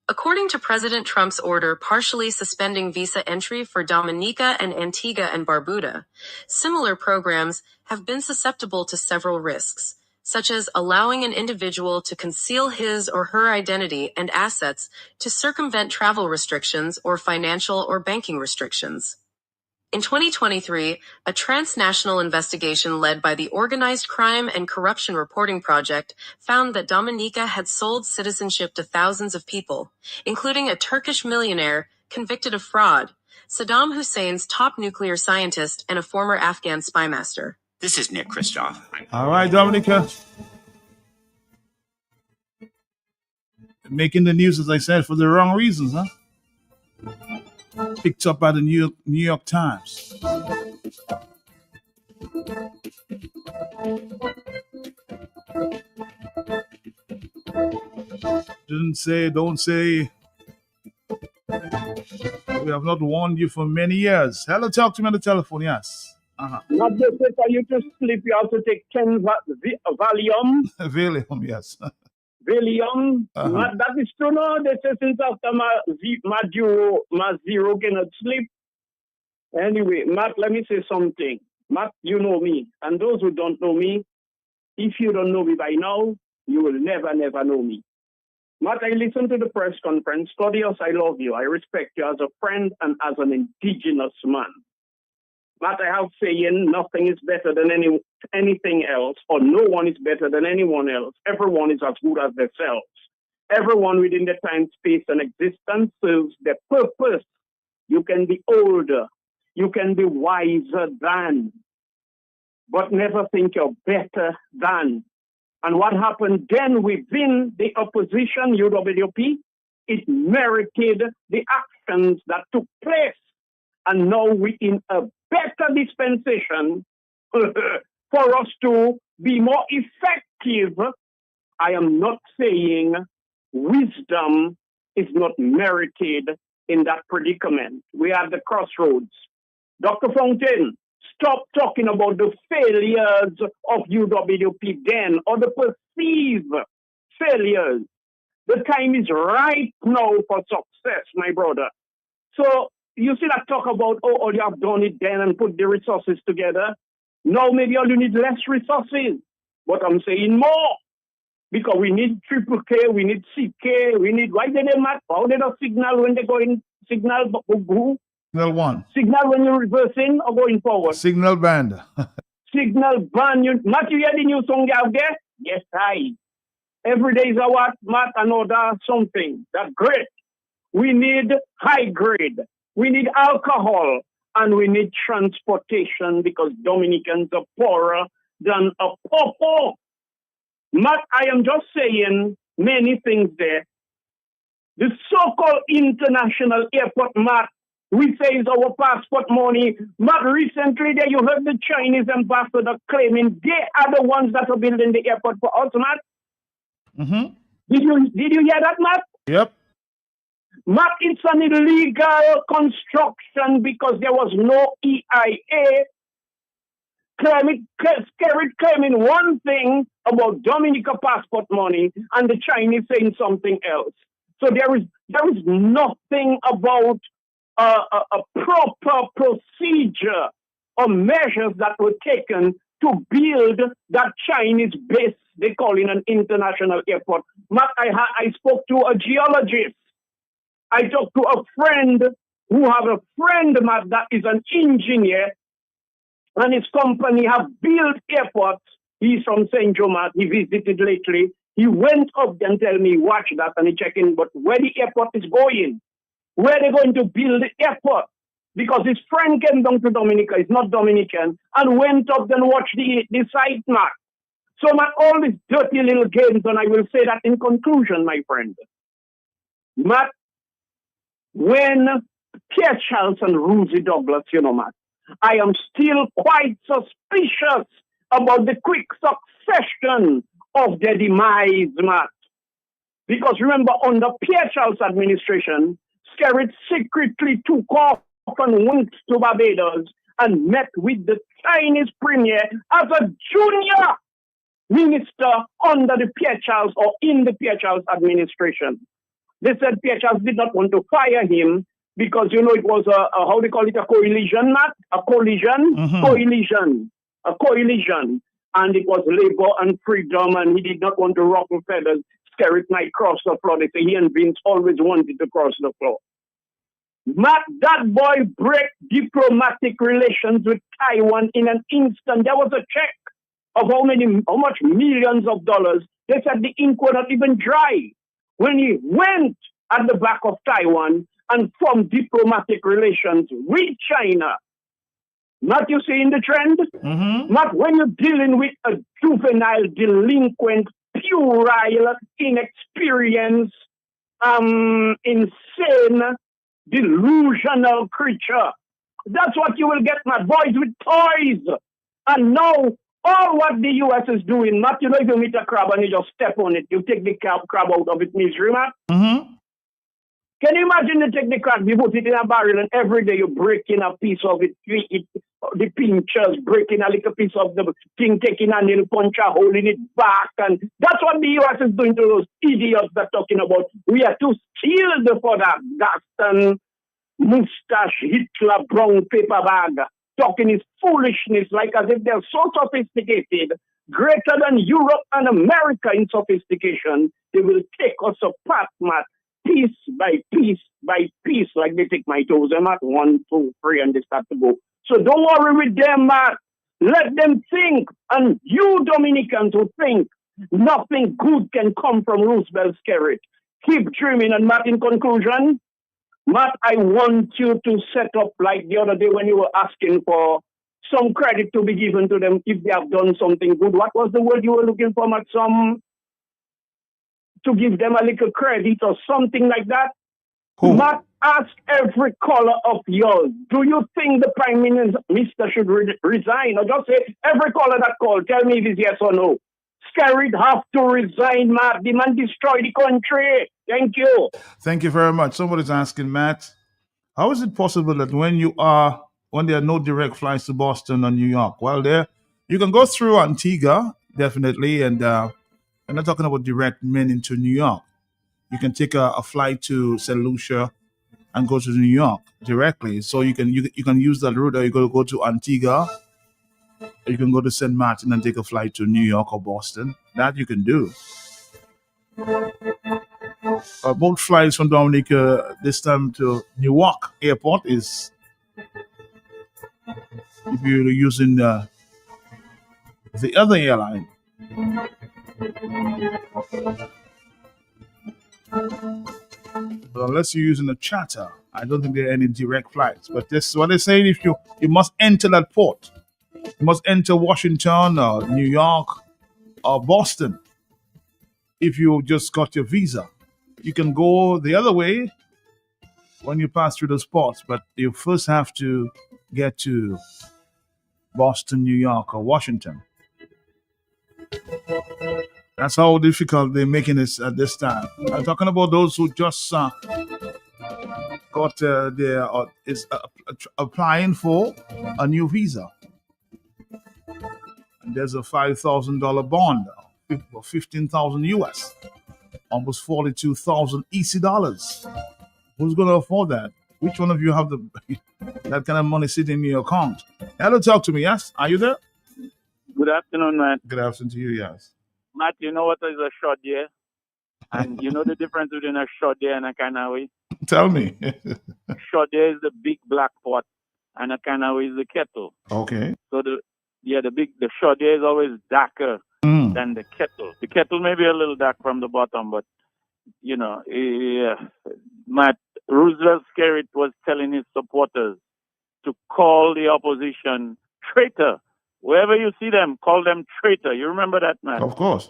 According to President Trump's order partially suspending visa entry for Dominica and Antigua and Barbuda, similar programs have been susceptible to several risks, such as allowing an individual to conceal his or her identity and assets to circumvent travel restrictions or financial or banking restrictions. In 2023, a transnational investigation led by the Organized Crime and Corruption Reporting Project found that Dominica had sold citizenship to thousands of people, including a Turkish millionaire convicted of fraud, Saddam Hussein's top nuclear scientist and a former Afghan spy master. This is Nick Kristoff. All right, Dominica. Making the news, as I said, for the wrong reasons, huh? Picked up by the New York Times. Don't say. We have not warned you for many years. Hello, talk to me on the telephone, yes. Not just for you to sleep, you have to take 10 Valium. Valium, yes. Valium. That is true now. They say since after my zero cannot sleep. Anyway, Matt, let me say something. Matt, you know me. And those who don't know me, if you don't know me by now, you will never know me. Matt, I listened to the press conference. Claudius, I love you. I respect you as a friend and as an indigenous man. Matt, I have saying nothing is better than anything else, or no one is better than anyone else. Everyone is as good as themselves. Everyone within the time, space, and existence serves their purpose. You can be older. You can be wiser than, but never think you're better than. And what happened then within the opposition, UWP, it merited the actions that took place. And now we're in a better dispensation for us to be more effective. I am not saying wisdom is not merited in that predicament. We are at the crossroads. Dr. Fontaine, stop talking about the failures of UWP then or the perceived failures. The time is right now for success, my brother. So you see that talk about, oh, you have done it then and put the resources together. Now maybe all you need less resources, but I'm saying more. Because we need triple K, we need CK, we need, why did they map? How did they signal when they go in signal? Signal 1. Signal when you're reversing or going forward? Signal band. Signal band. Matt, you hear the new song out there? Yes, I. Every day is a what? Matt, another something. That's great. We need high grade. We need alcohol. And we need transportation because Dominicans are poorer than a popo. Matt, I am just saying many things there. The so-called international airport, Matt, we say is our passport money. Matt, recently there you heard the Chinese ambassador claiming they are the ones that are building the airport for us, Matt. Mm-hmm. Did you hear that, Matt? Yep. Matt, it's an illegal construction because there was no EIA. Claiming one thing about Dominica passport money and the Chinese saying something else. So there is nothing about a proper procedure or measures that were taken to build that Chinese base they call in an international airport. Matt, I spoke to a geologist. I talked to a friend who have a friend, Matt, that is an engineer. And his company have built airports. He's from St. Joe, he visited lately. He went up and tell me, watch that, and he checked in, but where the airport is going, where they're going to build the airport. Because his friend came down to Dominica, he's not Dominican, and went up and watched the site, Matt. So, Matt, all these dirty little games, and I will say that in conclusion, my friend. Matt, when Pierre Charles and Rosie Douglas, Matt, I am still quite suspicious about the quick succession of their demise, Matt. Because remember, under Pierre Charles' administration, Skerritt secretly took off and went to Barbados and met with the Chinese premier as a junior minister under the Pierre Charles or in the Pierre Charles administration. They said Pierre Charles did not want to fire him because, it was how they call it, a coalition, Matt? A collision? Mm-hmm. A coalition. And it was labor and freedom, and he did not want to ruffle feathers. Skerritt might cross the floor. They say he and Vince always wanted to cross the floor. Matt, that boy break diplomatic relations with Taiwan in an instant. There was a check of how much millions of dollars. They said the ink was not even dry. When he went at the back of Taiwan and form diplomatic relations with China. Not you seeing the trend? Not when you're dealing with a juvenile, delinquent, puerile, inexperienced, insane, delusional creature. That's what you will get, my boys, with toys. And now, all what the US is doing, not, if you meet a crab and you just step on it, you take the crab out of its misery, man. Can you imagine you take the crab, you put it in a barrel, and every day you're breaking a piece of it, the pinchers, breaking a little piece of the thing, taking a nail punch a hole in it back. And that's what the US is doing to those idiots that talking about we are too skilled for that Gaston mustache Hitler brown paper bag. Talking his foolishness like as if they're so sophisticated, greater than Europe and America in sophistication. They will take us apart, Matt. Piece by piece by piece, like they take my toes. I'm at 1, 2, 3, and they start to go. So don't worry with them, Matt. Let them think. And you Dominicans who think nothing good can come from Roosevelt's carrot, keep dreaming. And Matt, in conclusion, Matt, I want you to set up like the other day when you were asking for some credit to be given to them if they have done something good. What was the word you were looking for, Matt? To give them a little credit or something like that. Matt, ask every caller of yours, do you think the Prime Minister should resign? Or just say, every caller that called, tell me if it's yes or no. Skerrit have to resign, Matt. The man destroy the country. Thank you. Thank you very much. Somebody's asking, Matt, how is it possible that when there are no direct flights to Boston or New York, well, you can go through Antigua, definitely, and I'm not talking about direct men into New York. You can take a flight to St. Lucia and go to New York directly. So you can use that route, or you go to Antigua, or you can go to St. Martin and take a flight to New York or Boston. That you can do. Both flights from Dominica this time to Newark Airport is, if you're using the other airline. But unless you're using a charter, I don't think there are any direct flights. But this is what they're saying: if you must enter that port, you must enter Washington or New York or Boston. If you just got your visa, you can go the other way when you pass through those ports. But you first have to get to Boston, New York, or Washington. That's how difficult they're making it at this time. I'm talking about those who just is applying for a new visa. And there's a $5,000 bond, or 15,000 US, almost 42,000 EC dollars. Who's going to afford that? Which one of you have that kind of money sitting in your account? Hello, talk to me. Yes, are you there? Good afternoon, man. Good afternoon to you. Yes. Matt, you know what is a short day? And you know the difference between a short day and a canaway? Tell me. Short day is the big black pot, and a canaway is the kettle. Okay. So the short day is always darker than the kettle. The kettle may be a little dark from the bottom, but Matt, Roosevelt Skerrit was telling his supporters to call the opposition traitor. Wherever you see them, call them traitor. You remember that, Matt? Of course.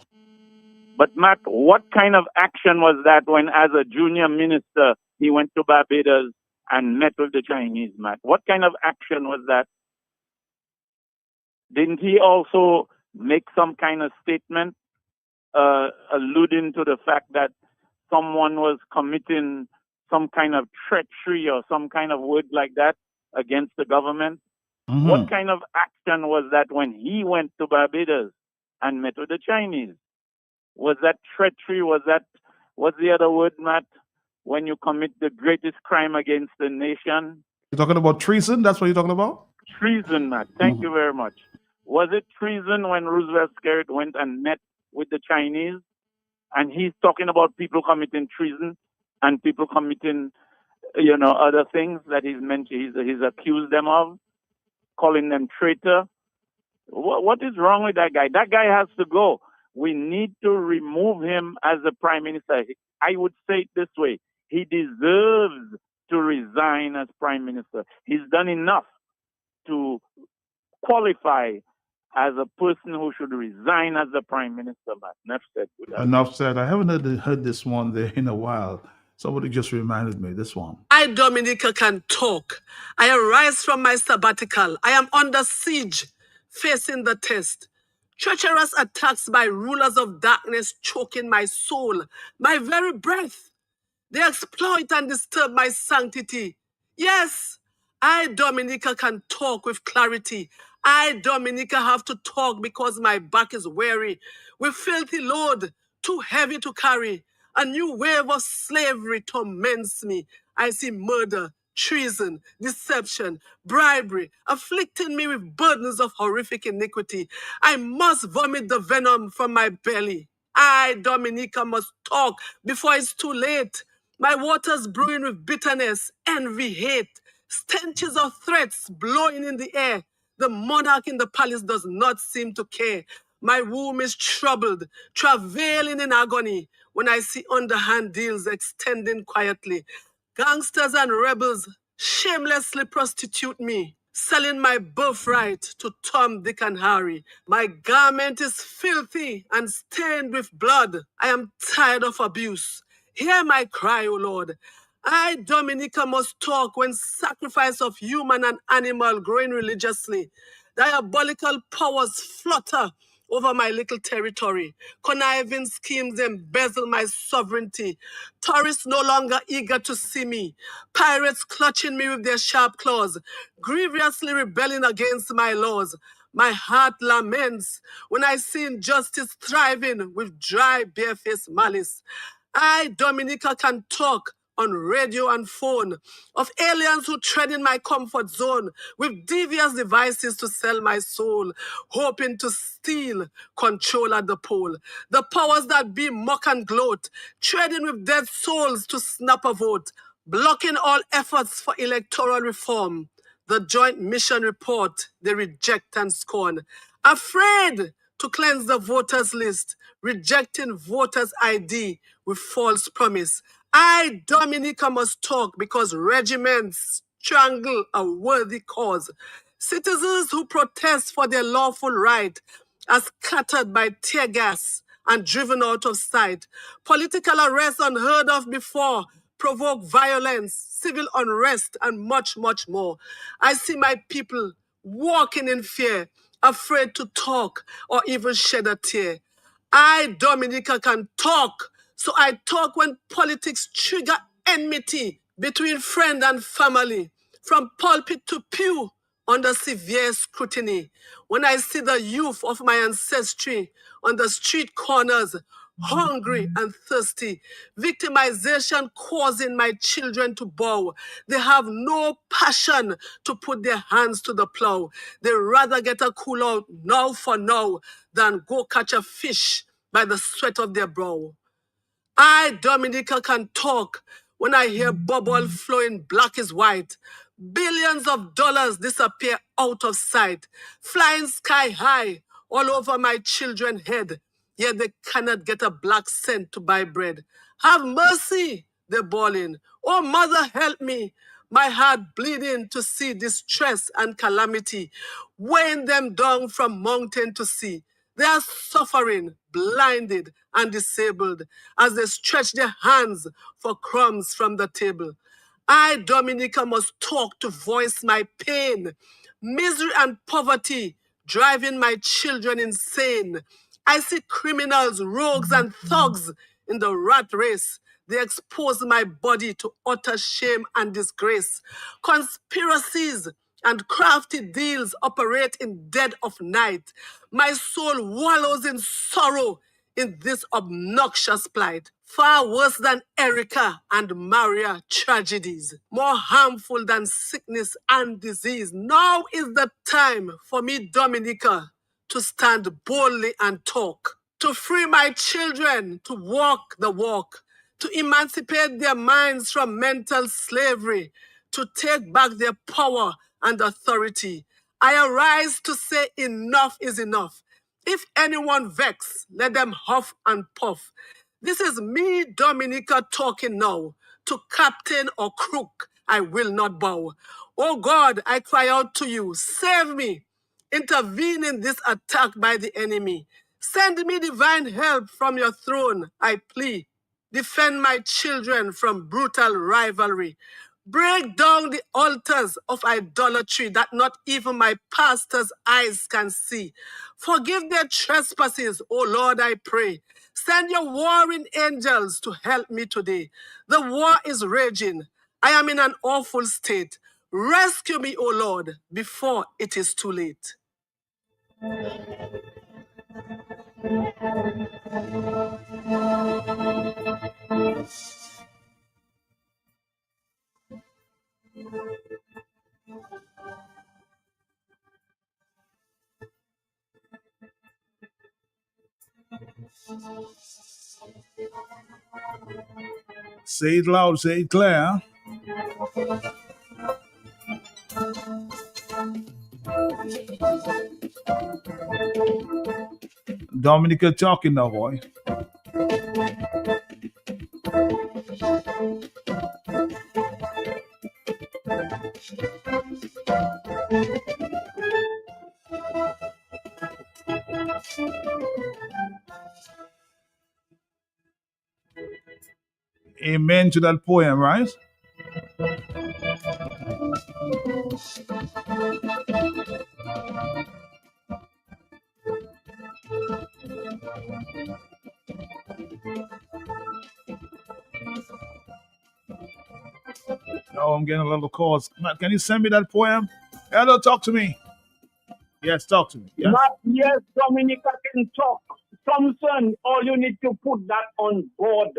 But Matt, what kind of action was that when, as a junior minister, he went to Barbados and met with the Chinese, Matt? What kind of action was that? Didn't he also make some kind of statement alluding to the fact that someone was committing some kind of treachery or some kind of word like that against the government? Mm-hmm. What kind of action was that when he went to Barbados and met with the Chinese? Was that treachery? What's the other word, Matt? When you commit the greatest crime against the nation? You're talking about treason? That's what you're talking about? Treason, Matt. Thank you very much. Was it treason when Roosevelt Skerrit went and met with the Chinese? And he's talking about people committing treason and people committing, other things that he's accused them of, calling them traitor. What is wrong with that guy? That guy has to go. We need to remove him as the prime minister. I would say it this way. He deserves to resign as prime minister. He's done enough to qualify as a person who should resign as the prime minister, man. Enough said. Enough said. I haven't heard this one there in a while. Somebody just reminded me this one. I, Dominica, can talk. I arise from my sabbatical. I am under siege, facing the test. Treacherous attacks by rulers of darkness choking my soul, my very breath. They exploit and disturb my sanctity. Yes, I, Dominica, can talk with clarity. I, Dominica, have to talk because my back is weary. With filthy load, too heavy to carry. A new wave of slavery torments me. I see murder, treason, deception, bribery, afflicting me with burdens of horrific iniquity. I must vomit the venom from my belly. I, Dominica, must talk before it's too late. My waters brewing with bitterness, envy, hate, stenches of threats blowing in the air. The monarch in the palace does not seem to care. My womb is troubled, travailing in agony when I see underhand deals extending quietly. Gangsters and rebels shamelessly prostitute me, selling my birthright to Tom, Dick, and Harry. My garment is filthy and stained with blood. I am tired of abuse. Hear my cry, O Lord. I, Dominica, must talk when sacrifice of human and animal growing religiously. Diabolical powers flutter over my little territory. Conniving schemes embezzle my sovereignty. Tourists no longer eager to see me. Pirates clutching me with their sharp claws. Grievously rebelling against my laws. My heart laments when I see injustice thriving with dry, barefaced malice. I, Dominica, can talk on radio and phone of aliens who tread in my comfort zone with devious devices to sell my soul, hoping to steal control at the pole. The powers that be mock and gloat, treading with dead souls to snap a vote, blocking all efforts for electoral reform. The joint mission report they reject and scorn. Afraid to cleanse the voters list, rejecting voters ID with false promise. I, Dominica, must talk because regiments strangle a worthy cause. Citizens who protest for their lawful right are scattered by tear gas and driven out of sight. Political arrests unheard of before provoke violence, civil unrest, and much, much more. I see my people walking in fear, afraid to talk or even shed a tear. I, Dominica, can talk, so I talk when politics trigger enmity between friend and family, from pulpit to pew, under severe scrutiny. When I see the youth of my ancestry on the street corners, hungry and thirsty, victimization causing my children to bow. They have no passion to put their hands to the plow. They rather get a cool out now for now than go catch a fish by the sweat of their brow. I, Dominica, can talk when I hear bubble flowing black is white. Billions of dollars disappear out of sight, flying sky high all over my children's head, yet they cannot get a black cent to buy bread. Have mercy, they're bawling. Oh, mother, help me. My heart bleeding to see distress and calamity, weighing them down from mountain to sea. They are suffering, blinded, and disabled as they stretch their hands for crumbs from the table. I, Dominica, must talk to voice my pain. Misery and poverty driving my children insane. I see criminals, rogues, and thugs in the rat race. They expose my body to utter shame and disgrace. Conspiracies and crafty deals operate in dead of night. My soul wallows in sorrow in this obnoxious plight. Far worse than Erica and Maria tragedies, more harmful than sickness and disease. Now is the time for me, Dominica, to stand boldly and talk, to free my children to walk the walk, to emancipate their minds from mental slavery, to take back their power and authority. I arise to say enough is enough. If anyone vex, let them huff and puff. This is me, Dominica, talking now to captain or crook I will not bow. Oh God, I cry out to you. Save me. Intervene in this attack by the enemy. Send me divine help from your throne, I plead. Defend my children from brutal rivalry. Break down the altars of idolatry that not even my pastor's eyes can see. Forgive their trespasses, O Lord, I pray. Send your warring angels to help me today. The war is raging. I am in an awful state. Rescue me, O Lord, before it is too late. Say it loud, say it clear. Dominica talking now, boy. Amen to that poem, right? Oh, I'm getting a little calls. Matt, can you send me that poem? Hello, talk to me. Yes, talk to me. Yes. Not yes, Dominica can talk. Thompson, all you need to put that on board.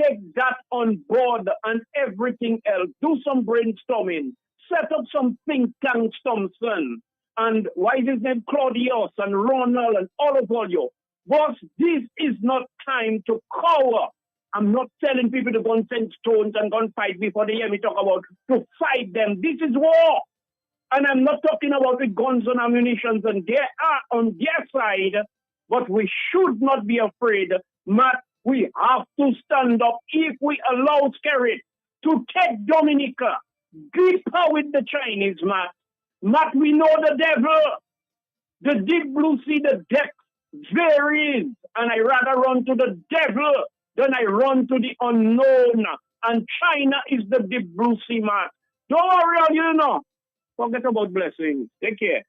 Take that on board and everything else. Do some brainstorming. Set up some think tanks, Thompson. And why is his name Claudius and Ronald and all of you? Boss, this is not time to cower. I'm not telling people to go and send stones and go and fight before they hear me talk about to fight them. This is war. And I'm not talking about the guns and ammunition, and they are on their side, but we should not be afraid. Matt, we have to stand up if we allow Skerrit to take Dominica deeper with the Chinese, Matt. Matt, we know the devil. The deep blue sea, the depth varies. And I rather run to the devil than I run to the unknown. And China is the deep blue sea, Matt. Don't worry, you know. Forget about blessings. Take care.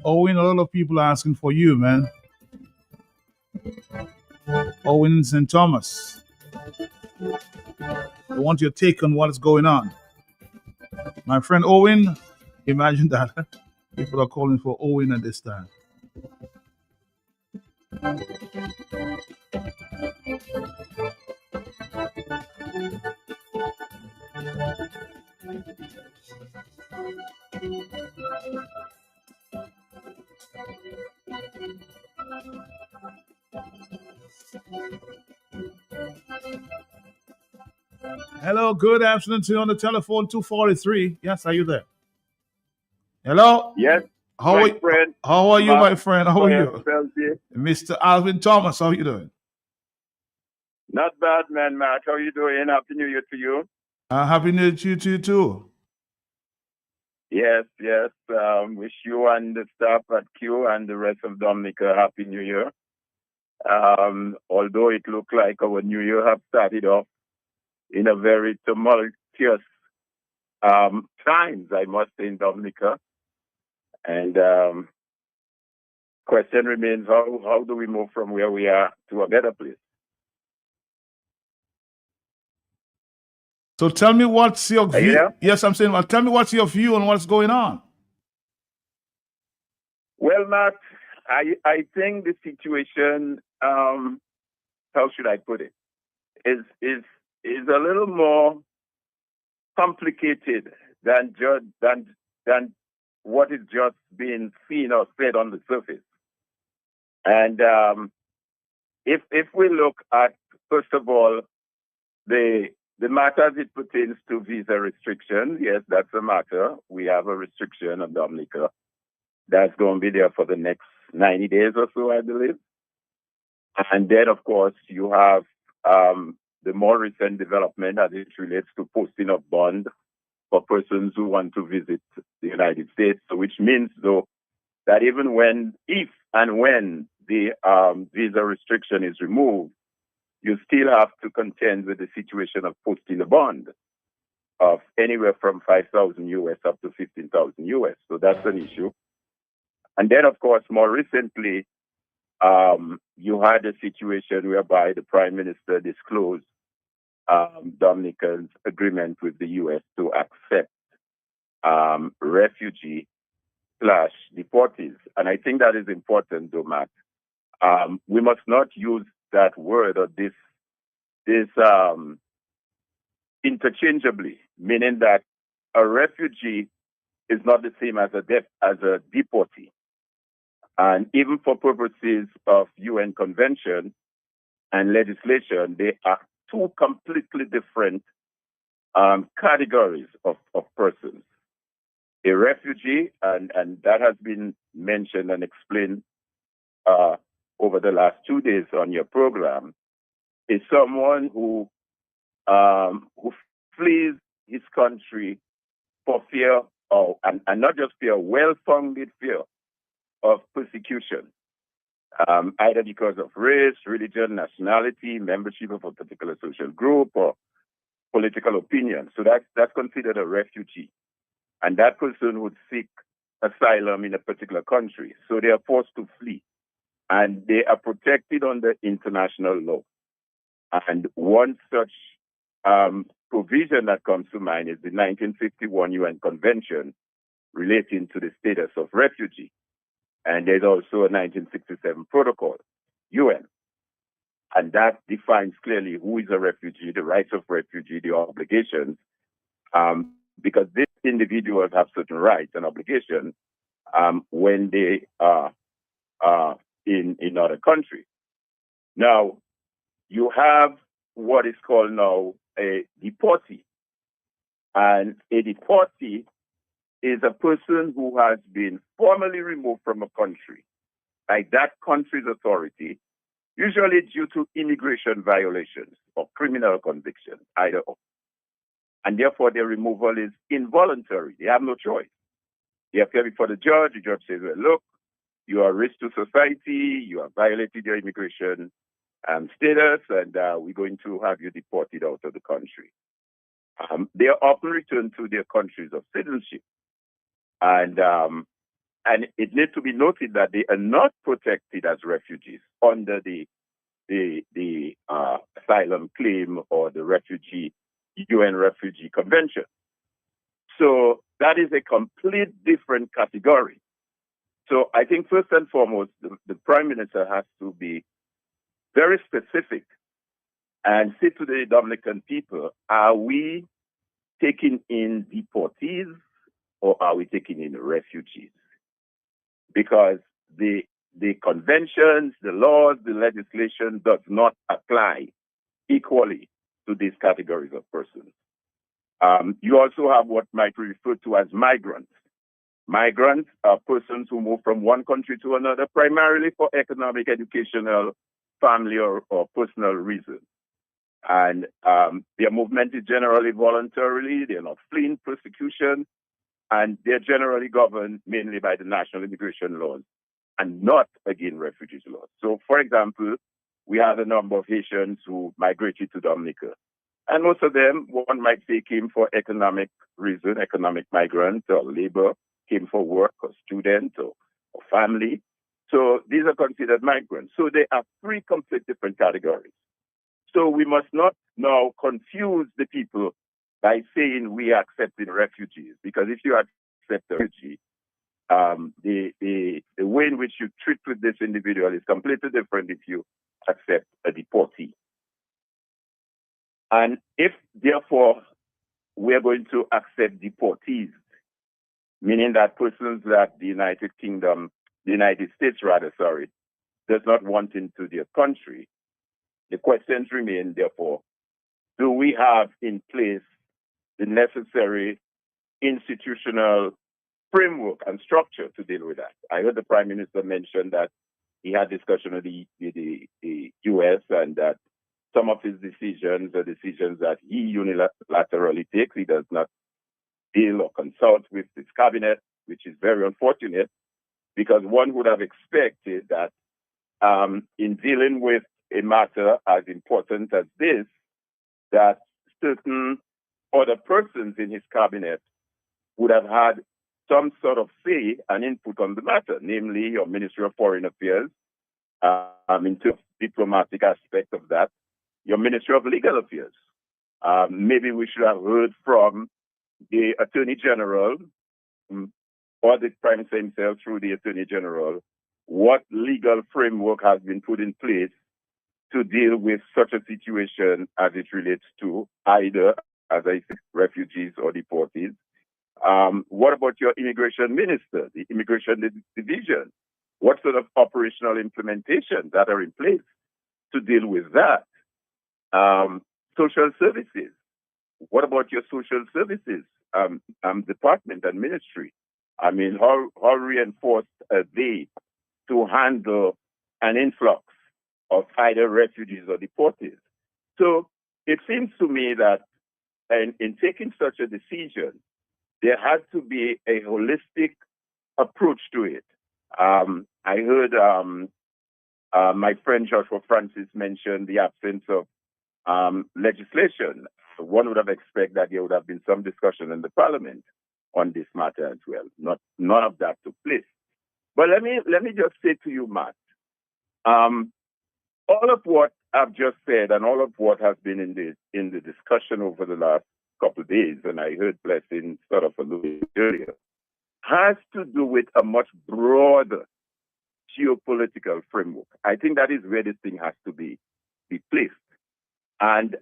Owen, a lot of people are asking for you, man. Owen in St. Thomas. I want your take on what is going on. My friend Owen, imagine that. People are calling for Owen at this time. Hello, good afternoon to you on the telephone 243. Yes, are you there? Hello? Yes, How my are, friend. how are you, Mark my friend? How are you? Felty. Mr. Alvin Thomas, how are you doing? Not bad, man, Matt. How you doing? Happy New Year to you. Happy New Year to you too. Yes, yes. Wish you and the staff at Q and the rest of Dominica Happy New Year. Although it looked like our New Year have started off in a very tumultuous times, I must say, in Dominica. And question remains, how do we move from where we are to a better place? So tell me what's your Are you view. there? Yes, I'm saying, well, tell me what's your view on what's going on. Well, Matt, I think the situation, how should I put it, is a little more complicated than what is just being seen or said on the surface. And if we look at, first of all, the matter as it pertains to visa restrictions, yes, that's a matter. We have a restriction on Dominica that's going to be there for the next 90 days or so, I believe. And then, of course, you have the more recent development as it relates to posting of bond for persons who want to visit the United States, so which means, though, that even if and when the visa restriction is removed, you still have to contend with the situation of posting a bond of anywhere from 5,000 US up to 15,000 US. So that's an issue. And then, of course, more recently, you had a situation whereby the Prime Minister disclosed Dominica's agreement with the US to accept refugee/deportees. And I think that is important, though, Matt. We must not use that word or this interchangeably, meaning that a refugee is not the same as a deportee. And even for purposes of UN Convention and legislation, they are two completely different categories of persons. A refugee, and that has been mentioned and explained over the last 2 days on your program, is someone who flees his country for fear of, and not just fear, well-founded fear of persecution, either because of race, religion, nationality, membership of a particular social group, or political opinion. So that's considered a refugee. And that person would seek asylum in a particular country. So they are forced to flee. And they are protected under international law. And one such provision that comes to mind is the 1951 UN Convention relating to the status of refugee. And there's also a 1967 protocol, UN. And that defines clearly who is a refugee, the rights of refugee, the obligations, because these individuals have certain rights and obligations when they are in other countries. Now, you have what is called now a deportee. And a deportee is a person who has been formally removed from a country by that country's authority, usually due to immigration violations or criminal conviction, either or. And therefore, their removal is involuntary. They have no choice. They appear before the judge says, well, look, you are a risk to society, you have violated your immigration status, and we're going to have you deported out of the country. They are often returned to their countries of citizenship. And it needs to be noted that they are not protected as refugees under the asylum claim or the UN Refugee Convention. So that is a complete different category. So I think first and foremost, the Prime Minister has to be very specific and say to the Dominican people, are we taking in deportees or are we taking in refugees? Because the conventions, the laws, the legislation does not apply equally to these categories of persons. You also have what might be referred to as migrants. Migrants are persons who move from one country to another, primarily for economic, educational, family, or personal reasons. And their movement is generally voluntarily. They're not fleeing persecution. and they're generally governed mainly by the national immigration laws and not again refugees laws. So, for example, we have a number of Haitians who migrated to Dominica. And most of them, one might say, came for economic reason, economic migrants or labor, came for work or student or family. So these are considered migrants. So they are three complete different categories. So we must not now confuse the people by saying we are accepting refugees, because if you accept a refugee, the way in which you treat with this individual is completely different if you accept a deportee. And if, therefore, we're going to accept deportees, meaning that persons that the United States, does not want into their country, the questions remain, therefore, do we have in place the necessary institutional framework and structure to deal with that? I heard the Prime Minister mention that he had discussion with the U.S. and that some of his decisions are decisions that he unilaterally takes. He does not deal or consult with his cabinet, which is very unfortunate, because one would have expected that in dealing with a matter as important as this, that certain other persons in his cabinet would have had some sort of say and input on the matter, namely your Ministry of Foreign Affairs, in terms of diplomatic aspect of that, your Ministry of Legal Affairs. Maybe we should have heard from the Attorney General or the Prime Minister himself through the Attorney General what legal framework has been put in place to deal with such a situation as it relates to either, as I said, refugees or deportees. What about your immigration minister, the immigration division? What sort of operational implementation that are in place to deal with that? Social services. What about your social services department and ministry? I mean, how reinforced are they to handle an influx of either refugees or deportees? So it seems to me that in taking such a decision, there has to be a holistic approach to it. I heard my friend Joshua Francis mention the absence of legislation. One would have expected that there would have been some discussion in the parliament on this matter as well. None of that took place. But let me just say to you, Matt, all of what I've just said and all of what has been in the discussion over the last couple of days, and I heard Blessing sort of alluded earlier, has to do with a much broader geopolitical framework. I think that is where this thing has to be placed. And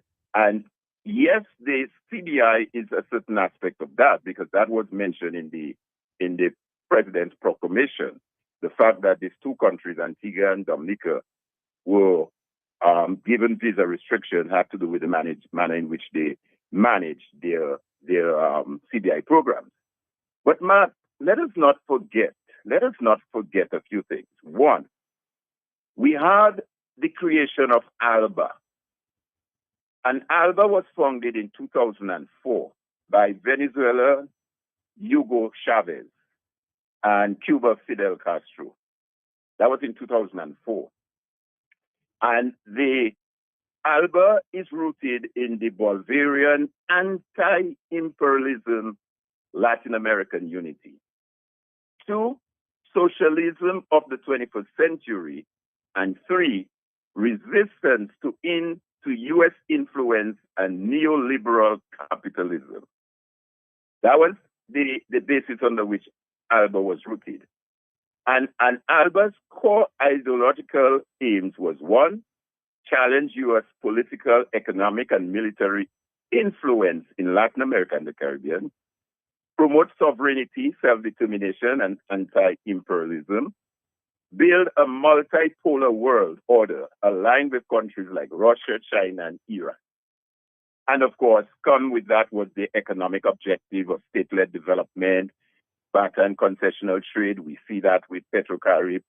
yes, the CBI is a certain aspect of that, because that was mentioned in the president's proclamation. The fact that these two countries, Antigua and Dominica, were given visa restriction had to do with the manner in which they manage their CBI programs. But Matt, let us not forget a few things. One, we had the creation of ALBA. And ALBA was founded in 2004 by Venezuela, Hugo Chavez, and Cuba, Fidel Castro. That was in 2004. And the ALBA is rooted in the Bolivarian anti-imperialism Latin American unity. 2, socialism of the 21st century. And 3, resistance to U.S. influence and neoliberal capitalism. That was the basis under which ALBA was rooted. And ALBA's core ideological aims was 1, challenge U.S. political, economic, and military influence in Latin America and the Caribbean, promote sovereignty, self-determination, and anti-imperialism, build a multipolar world order aligned with countries like Russia, China, and Iran. And of course, come with that was the economic objective of state-led development, barter and concessional trade. We see that with Petrocari,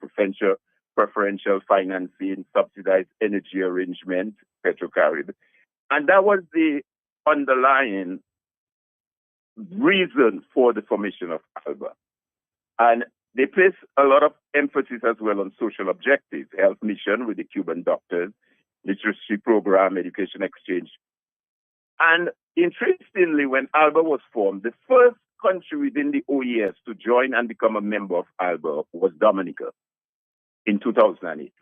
preferential financing, subsidized energy arrangement, Petrocari. And that was the underlying reason for the formation of ALBA. And they place a lot of emphasis as well on social objectives, health mission with the Cuban doctors, literacy program, education exchange. And interestingly, when ALBA was formed, the first country within the OES to join and become a member of ALBA was Dominica in 2008,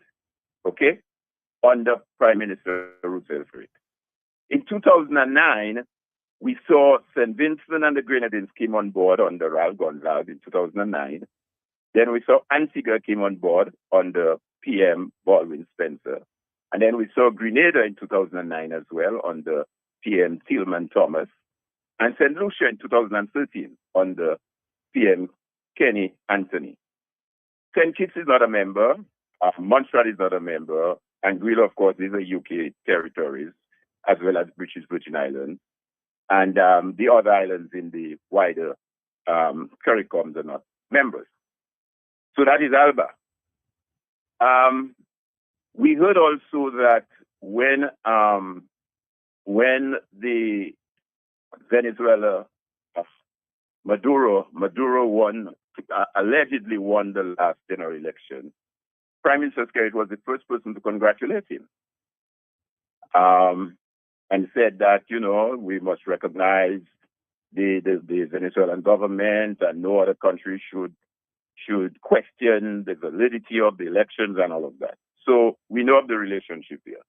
okay, under Prime Minister Roosevelt. In 2009, we saw St. Vincent and the Grenadines came on board under Raul Gonzalez in 2009. Then we saw Antigua came on board under PM Baldwin Spencer. And then we saw Grenada in 2009 as well under PM Tillman Thomas. And St. Lucia in 2013 under PM Kenny Anthony. St. Kitts is not a member. Montreal is not a member. Anguilla, of course, is a UK territories, as well as British Virgin Islands. And the other islands in the wider CARICOM are not members. So that is ALBA. We heard also that when the Venezuela Maduro allegedly won the last general election, Prime Minister Kerry was the first person to congratulate him. And said that, you know, we must recognize the Venezuelan government and no other country should question the validity of the elections and all of that. So we know of the relationship here.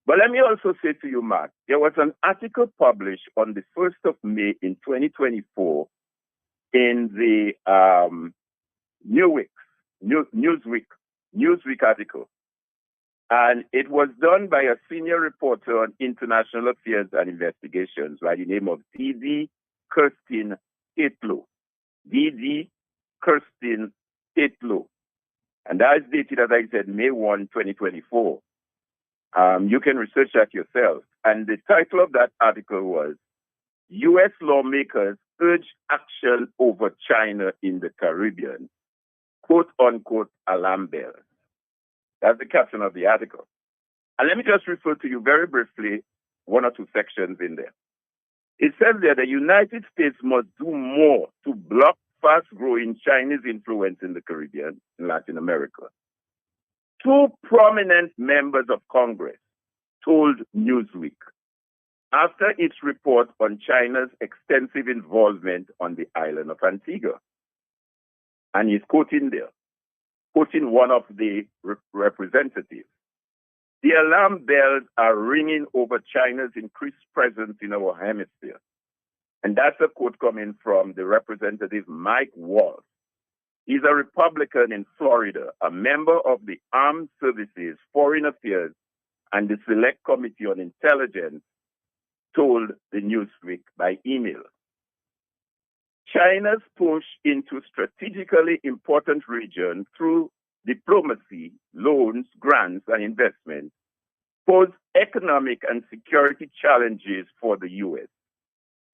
But let me also say to you, Mark, there was an article published on the 1st of May in 2024 in the Newsweek article. And it was done by a senior reporter on international affairs and investigations by the name of D.D. Kirsten Tetlow. D.D. Kirsten Tetlow. And that is dated, as I said, May 1, 2024. You can research that yourself. And the title of that article was, U.S. lawmakers urge action over China in the Caribbean, quote unquote, alarm bells. That's the caption of the article. And let me just refer to you very briefly, one or two sections in there. It says there the United States must do more to block fast-growing Chinese influence in the Caribbean, in Latin America. Two prominent members of Congress told Newsweek after its report on China's extensive involvement on the island of Antigua. And he's quoting there, quoting one of the representatives. The alarm bells are ringing over China's increased presence in our hemisphere. And that's a quote coming from the representative Mike Waltz. He's a Republican in Florida, a member of the Armed Services, Foreign Affairs, and the Select Committee on Intelligence, told the Newsweek by email. China's push into strategically important regions through diplomacy, loans, grants, and investments pose economic and security challenges for the U.S.,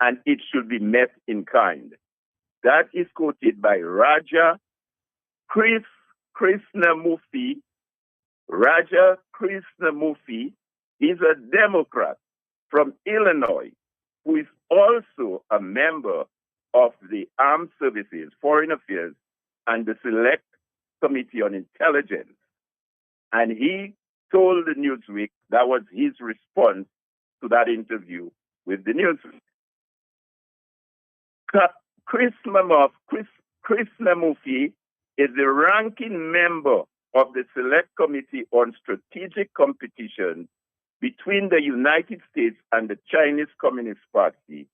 and it should be met in kind. That is quoted by Raja Krishnamurthy. Raja Krishnamurthy is a Democrat from Illinois who is also a member of the Armed Services, Foreign Affairs, and the Select Committee on Intelligence. And he told the Newsweek that was his response to that interview with the Newsweek. Krishnamurthy is the ranking member of the Select Committee on Strategic Competition between the United States and the Chinese Communist Party,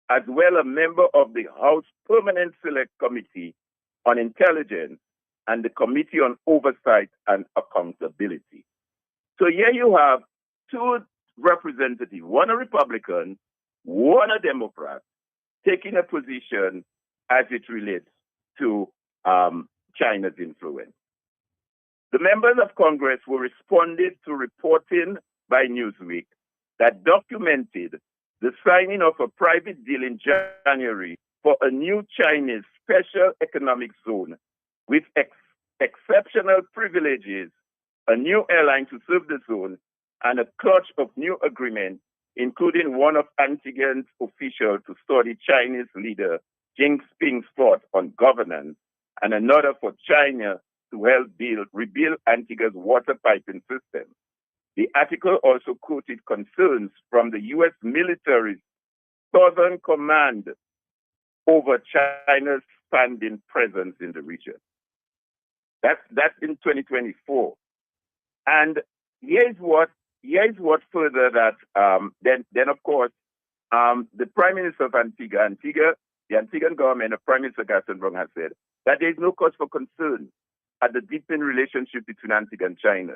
as well a member of the House Permanent Select Committee on Intelligence and the Committee on Oversight and Accountability. So here you have two representatives, one a Republican, one a Democrat, taking a position as it relates to China's influence. The members of Congress were responded to reporting by Newsweek that documented the signing of a private deal in January for a new Chinese special economic zone with exceptional privileges, a new airline to serve the zone, and a clutch of new agreements including one of Antigua's officials to study Chinese leader Jinping's thought on governance, and another for China to help rebuild Antigua's water piping system. The article also quoted concerns from the U.S. military's Southern Command over China's expanding presence in the region. That's in 2024. And here's what further that then of course the Prime Minister of Antigua, the Antiguan government of Prime Minister Gaston Brong has said that there is no cause for concern at the deepening relationship between Antigua and China.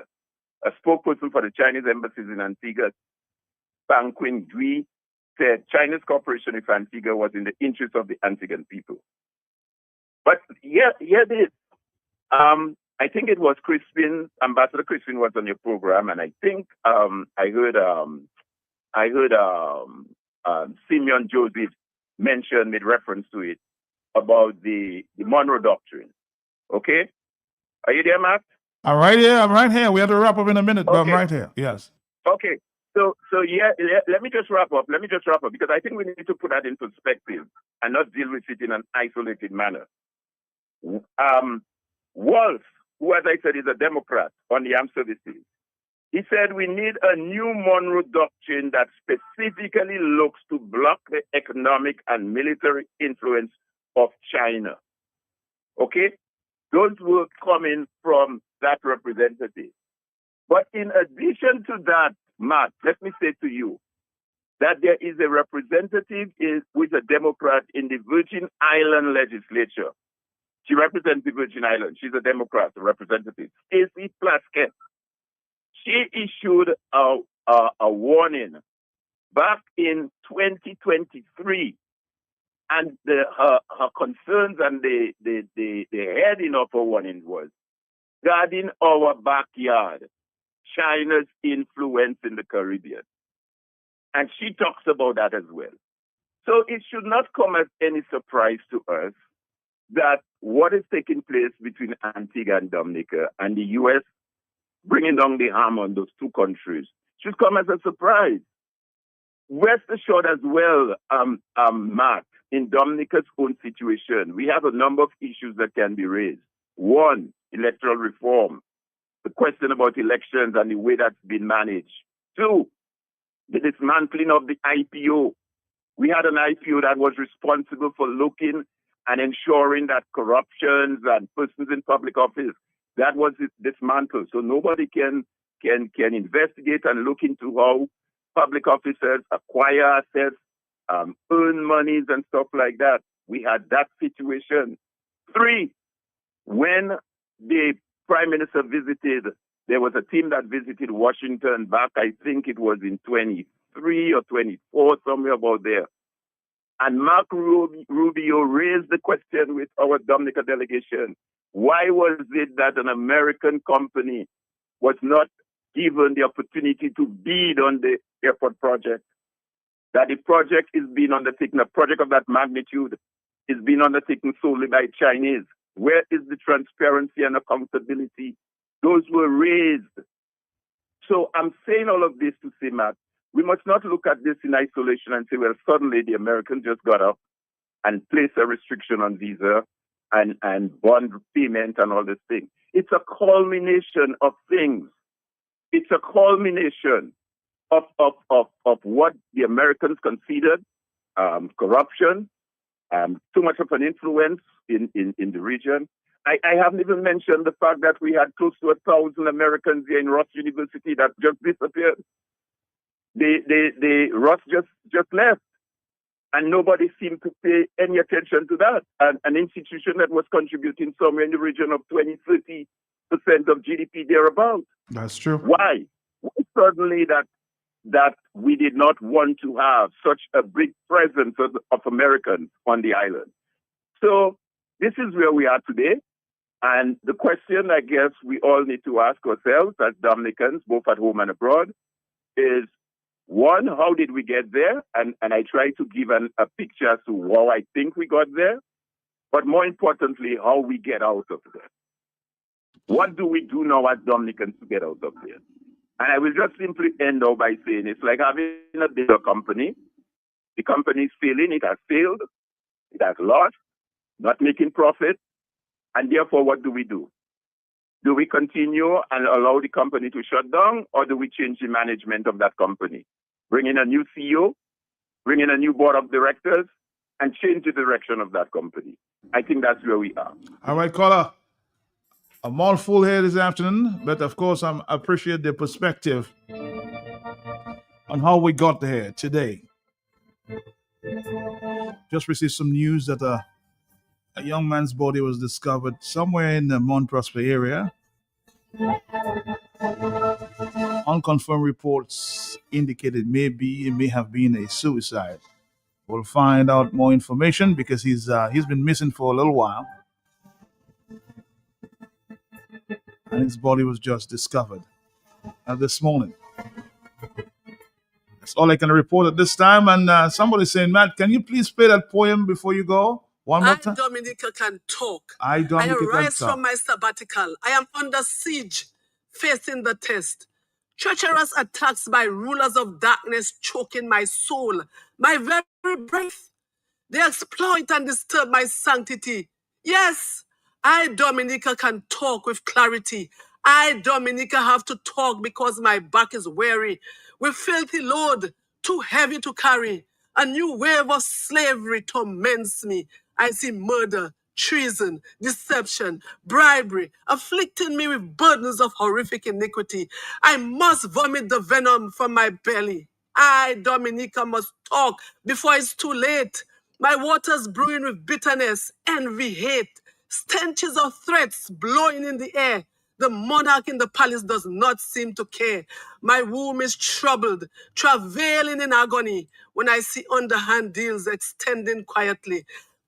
A spokesperson for the Chinese embassies in Antigua, Pang Quing Dui, said China's cooperation with Antigua was in the interest of the Antiguan people. But here it is. I think it was Crispin, Ambassador Crispin was on your program, and I think I heard Simeon Joseph made reference to it about the Monroe Doctrine. Okay? Are you there, Matt? I'm right here. We have to wrap up in a minute, but I'm right here. Yes. Okay. So yeah, let me just wrap up because I think we need to put that in perspective and not deal with it in an isolated manner. Wolf, who, as I said, is a Democrat on the armed services, he said we need a new Monroe Doctrine that specifically looks to block the economic and military influence of China. Okay? Those were coming from that representative. But in addition to that, Matt, let me say to you that there is a representative with a Democrat in the Virgin Island legislature. She represents the Virgin Islands. She's a Democrat, a representative. Stacey Plaskett. She issued a warning back in 2023, and her concerns and the heading of her warning was guarding our backyard, China's influence in the Caribbean. And she talks about that as well. So it should not come as any surprise to us that what is taking place between Antigua and Dominica and the U.S. bringing down the harm on those two countries should come as a surprise. Rest assured as well, Mark, in Dominica's own situation, we have a number of issues that can be raised. One, electoral reform, the question about elections and the way that's been managed. Two, the dismantling of the IPO. We had an IPO that was responsible for looking and ensuring that corruptions and persons in public office, that was dismantled. So nobody can investigate and look into how public officers acquire assets, earn monies and stuff like that. We had that situation. Three, when the Prime Minister visited, there was a team that visited Washington back, I think it was in 23 or 24, somewhere about there. And Mark Rubio raised the question with our Dominica delegation. Why was it that an American company was not given the opportunity to bid on the airport project? That the project is being undertaken, a project of that magnitude is being undertaken solely by Chinese. Where is the transparency and accountability? Those were raised. So I'm saying all of this to say, Matt, we must not look at this in isolation and say, well, suddenly the Americans just got up and placed a restriction on visa and bond payment and all this thing. It's a culmination of things. It's a culmination of what the Americans considered corruption, too much of an influence in the region. I haven't even mentioned the fact that we had close to 1,000 Americans here in Ross University that just disappeared. The Ross just left, and nobody seemed to pay any attention to that. An institution that was contributing somewhere in the region of 20-30% of GDP thereabouts. That's true. Why? Suddenly that we did not want to have such a big presence of Americans on the island. So this is where we are today. And the question I guess we all need to ask ourselves as Dominicans, both at home and abroad, is one, how did we get there? And I try to give a picture as to how I think we got there, but more importantly, how we get out of there. What do we do now as Dominicans to get out of there? And I will just simply end out by saying it's like having a bigger company. The company is failing, it has failed, it has lost, not making profit. And therefore, what do? Do we continue and allow the company to shut down, or do we change the management of that company? Bring in a new CEO, bring in a new board of directors, and change the direction of that company. I think that's where we are. All right, caller. I'm all full here this afternoon, but of course, I appreciate the perspective on how we got here today. Just received some news that a young man's body was discovered somewhere in the Mount Prosper area. Unconfirmed reports indicated it may have been a suicide. We'll find out more information because he's been missing for a little while, and his body was just discovered this morning. That's all I can report at this time. And somebody's saying, Matt, can you please play that poem before you go? One more time. Dominica, can talk. Dominica, can arise talk. from my sabbatical. I am under siege, facing the test. Treacherous attacks by rulers of darkness choking my soul, my very breath. They exploit and disturb my sanctity. Yes, I, Dominica, can talk with clarity. I, Dominica, have to talk because my back is weary. With filthy load, too heavy to carry. A new wave of slavery torments me. I see murder, treason, deception, bribery, afflicting me with burdens of horrific iniquity. I must vomit the venom from my belly. I, Dominica, must talk before it's too late. My waters brewing with bitterness, envy, hate, stenches of threats blowing in the air. The monarch in the palace does not seem to care. My womb is troubled, travailing in agony when I see underhand deals extending quietly.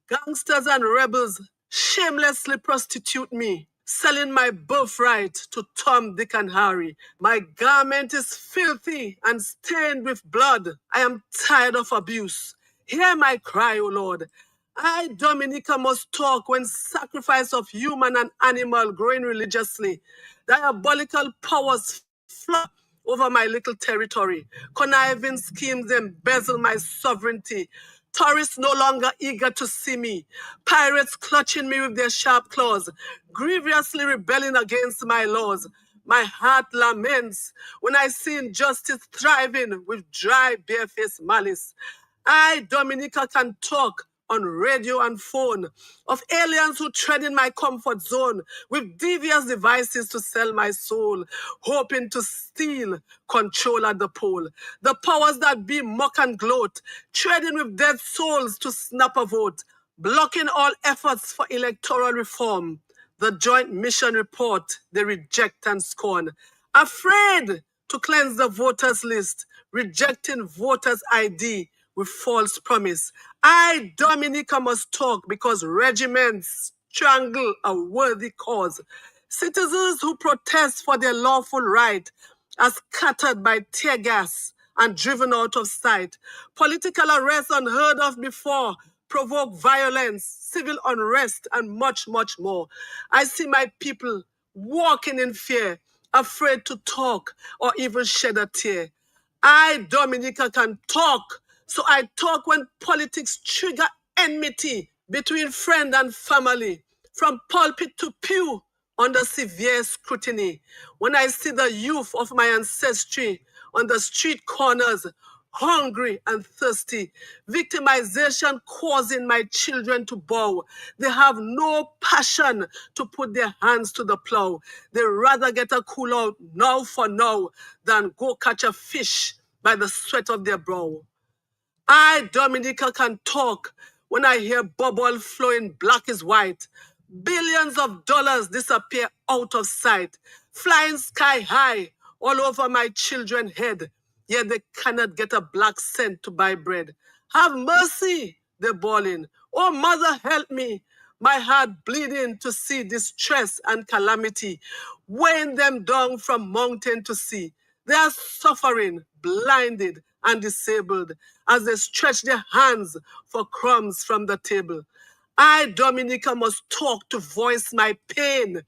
Gangsters and rebels shamelessly prostitute me, selling my birthright to Tom, Dick, and Harry. My garment is filthy and stained with blood. I am tired of abuse. Hear my cry, O Lord. I, Dominica, must talk when sacrifice of human and animal growing religiously. Diabolical powers flood over my little territory. Conniving schemes embezzle my sovereignty. Tourists no longer eager to see me. Pirates clutching me with their sharp claws. Grievously rebelling against my laws. My heart laments when I see injustice thriving with dry, barefaced malice. I, Dominica, can talk on radio and phone of aliens who tread in my comfort zone with devious devices to sell my soul, hoping to steal control at the pole. The powers that be mock and gloat, treading with dead souls to snap a vote, blocking all efforts for electoral reform. The joint mission report they reject and scorn. Afraid to cleanse the voters list, rejecting voters' ID with false promise. I, Dominica, must talk because regiments strangle a worthy cause. Citizens who protest for their lawful right are scattered by tear gas and driven out of sight. Political arrests unheard of before provoke violence, civil unrest, and much, much more. I see my people walking in fear, afraid to talk or even shed a tear. I, Dominica, can talk, so I talk when politics trigger enmity between friend and family, from pulpit to pew, under severe scrutiny. When I see the youth of my ancestry on the street corners, hungry and thirsty, victimization causing my children to bow. They have no passion to put their hands to the plow. They rather get a cool out now for now than go catch a fish by the sweat of their brow. I, Dominica, can talk when I hear bubble flowing black is white. Billions of dollars disappear out of sight, flying sky high all over my children's head, yet they cannot get a black cent to buy bread. Have mercy, they're bawling. Oh, mother, help me. My heart bleeding to see distress and calamity, weighing them down from mountain to sea. They are suffering, blinded, and disabled as they stretch their hands for crumbs from the table. I, Dominica, must talk to voice my pain.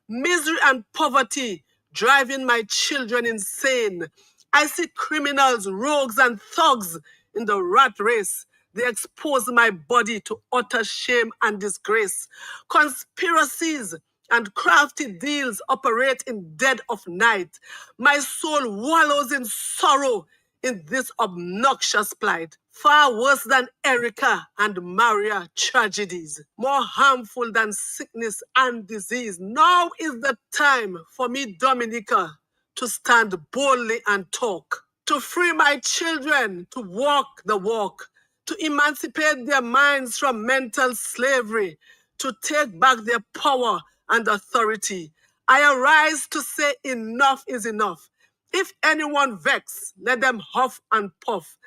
Misery and poverty driving my children insane. I see criminals, rogues, and thugs in the rat race. They expose my body to utter shame and disgrace. Conspiracies and crafty deals operate in dead of night. My soul wallows in sorrow in this obnoxious plight. Far worse than Erica and Maria tragedies, more harmful than sickness and disease. Now is the time for me, Dominica, to stand boldly and talk, to free my children to walk the walk, to emancipate their minds from mental slavery, to take back their power and authority. I arise to say enough is enough. If anyone vex, let them huff and puff.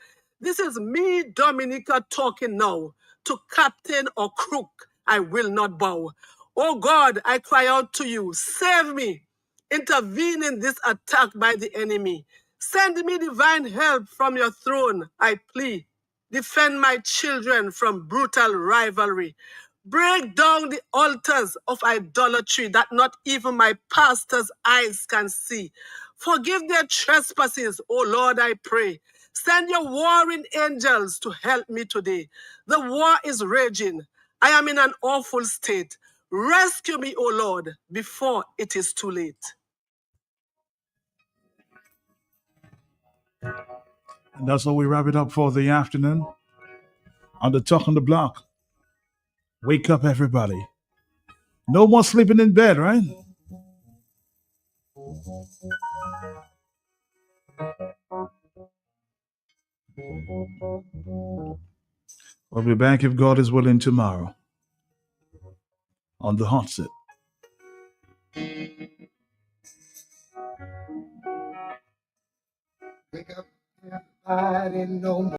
This is me, Dominica, talking now. To captain or crook, I will not bow. Oh God, I cry out to you, save me. Intervene in this attack by the enemy. Send me divine help from your throne, I plead. Defend my children from brutal rivalry. Break down the altars of idolatry that not even my pastor's eyes can see. Forgive their trespasses, O Lord, I pray. Send your warring angels to help me today. The war is raging. I am in an awful state. Rescue me, O Lord, before it is too late. And that's how we wrap it up for the afternoon on the Talk on the Block. Wake up, everybody. No more sleeping in bed, right? We'll be back if God is willing tomorrow on the hot seat. Wake up, everybody, no more.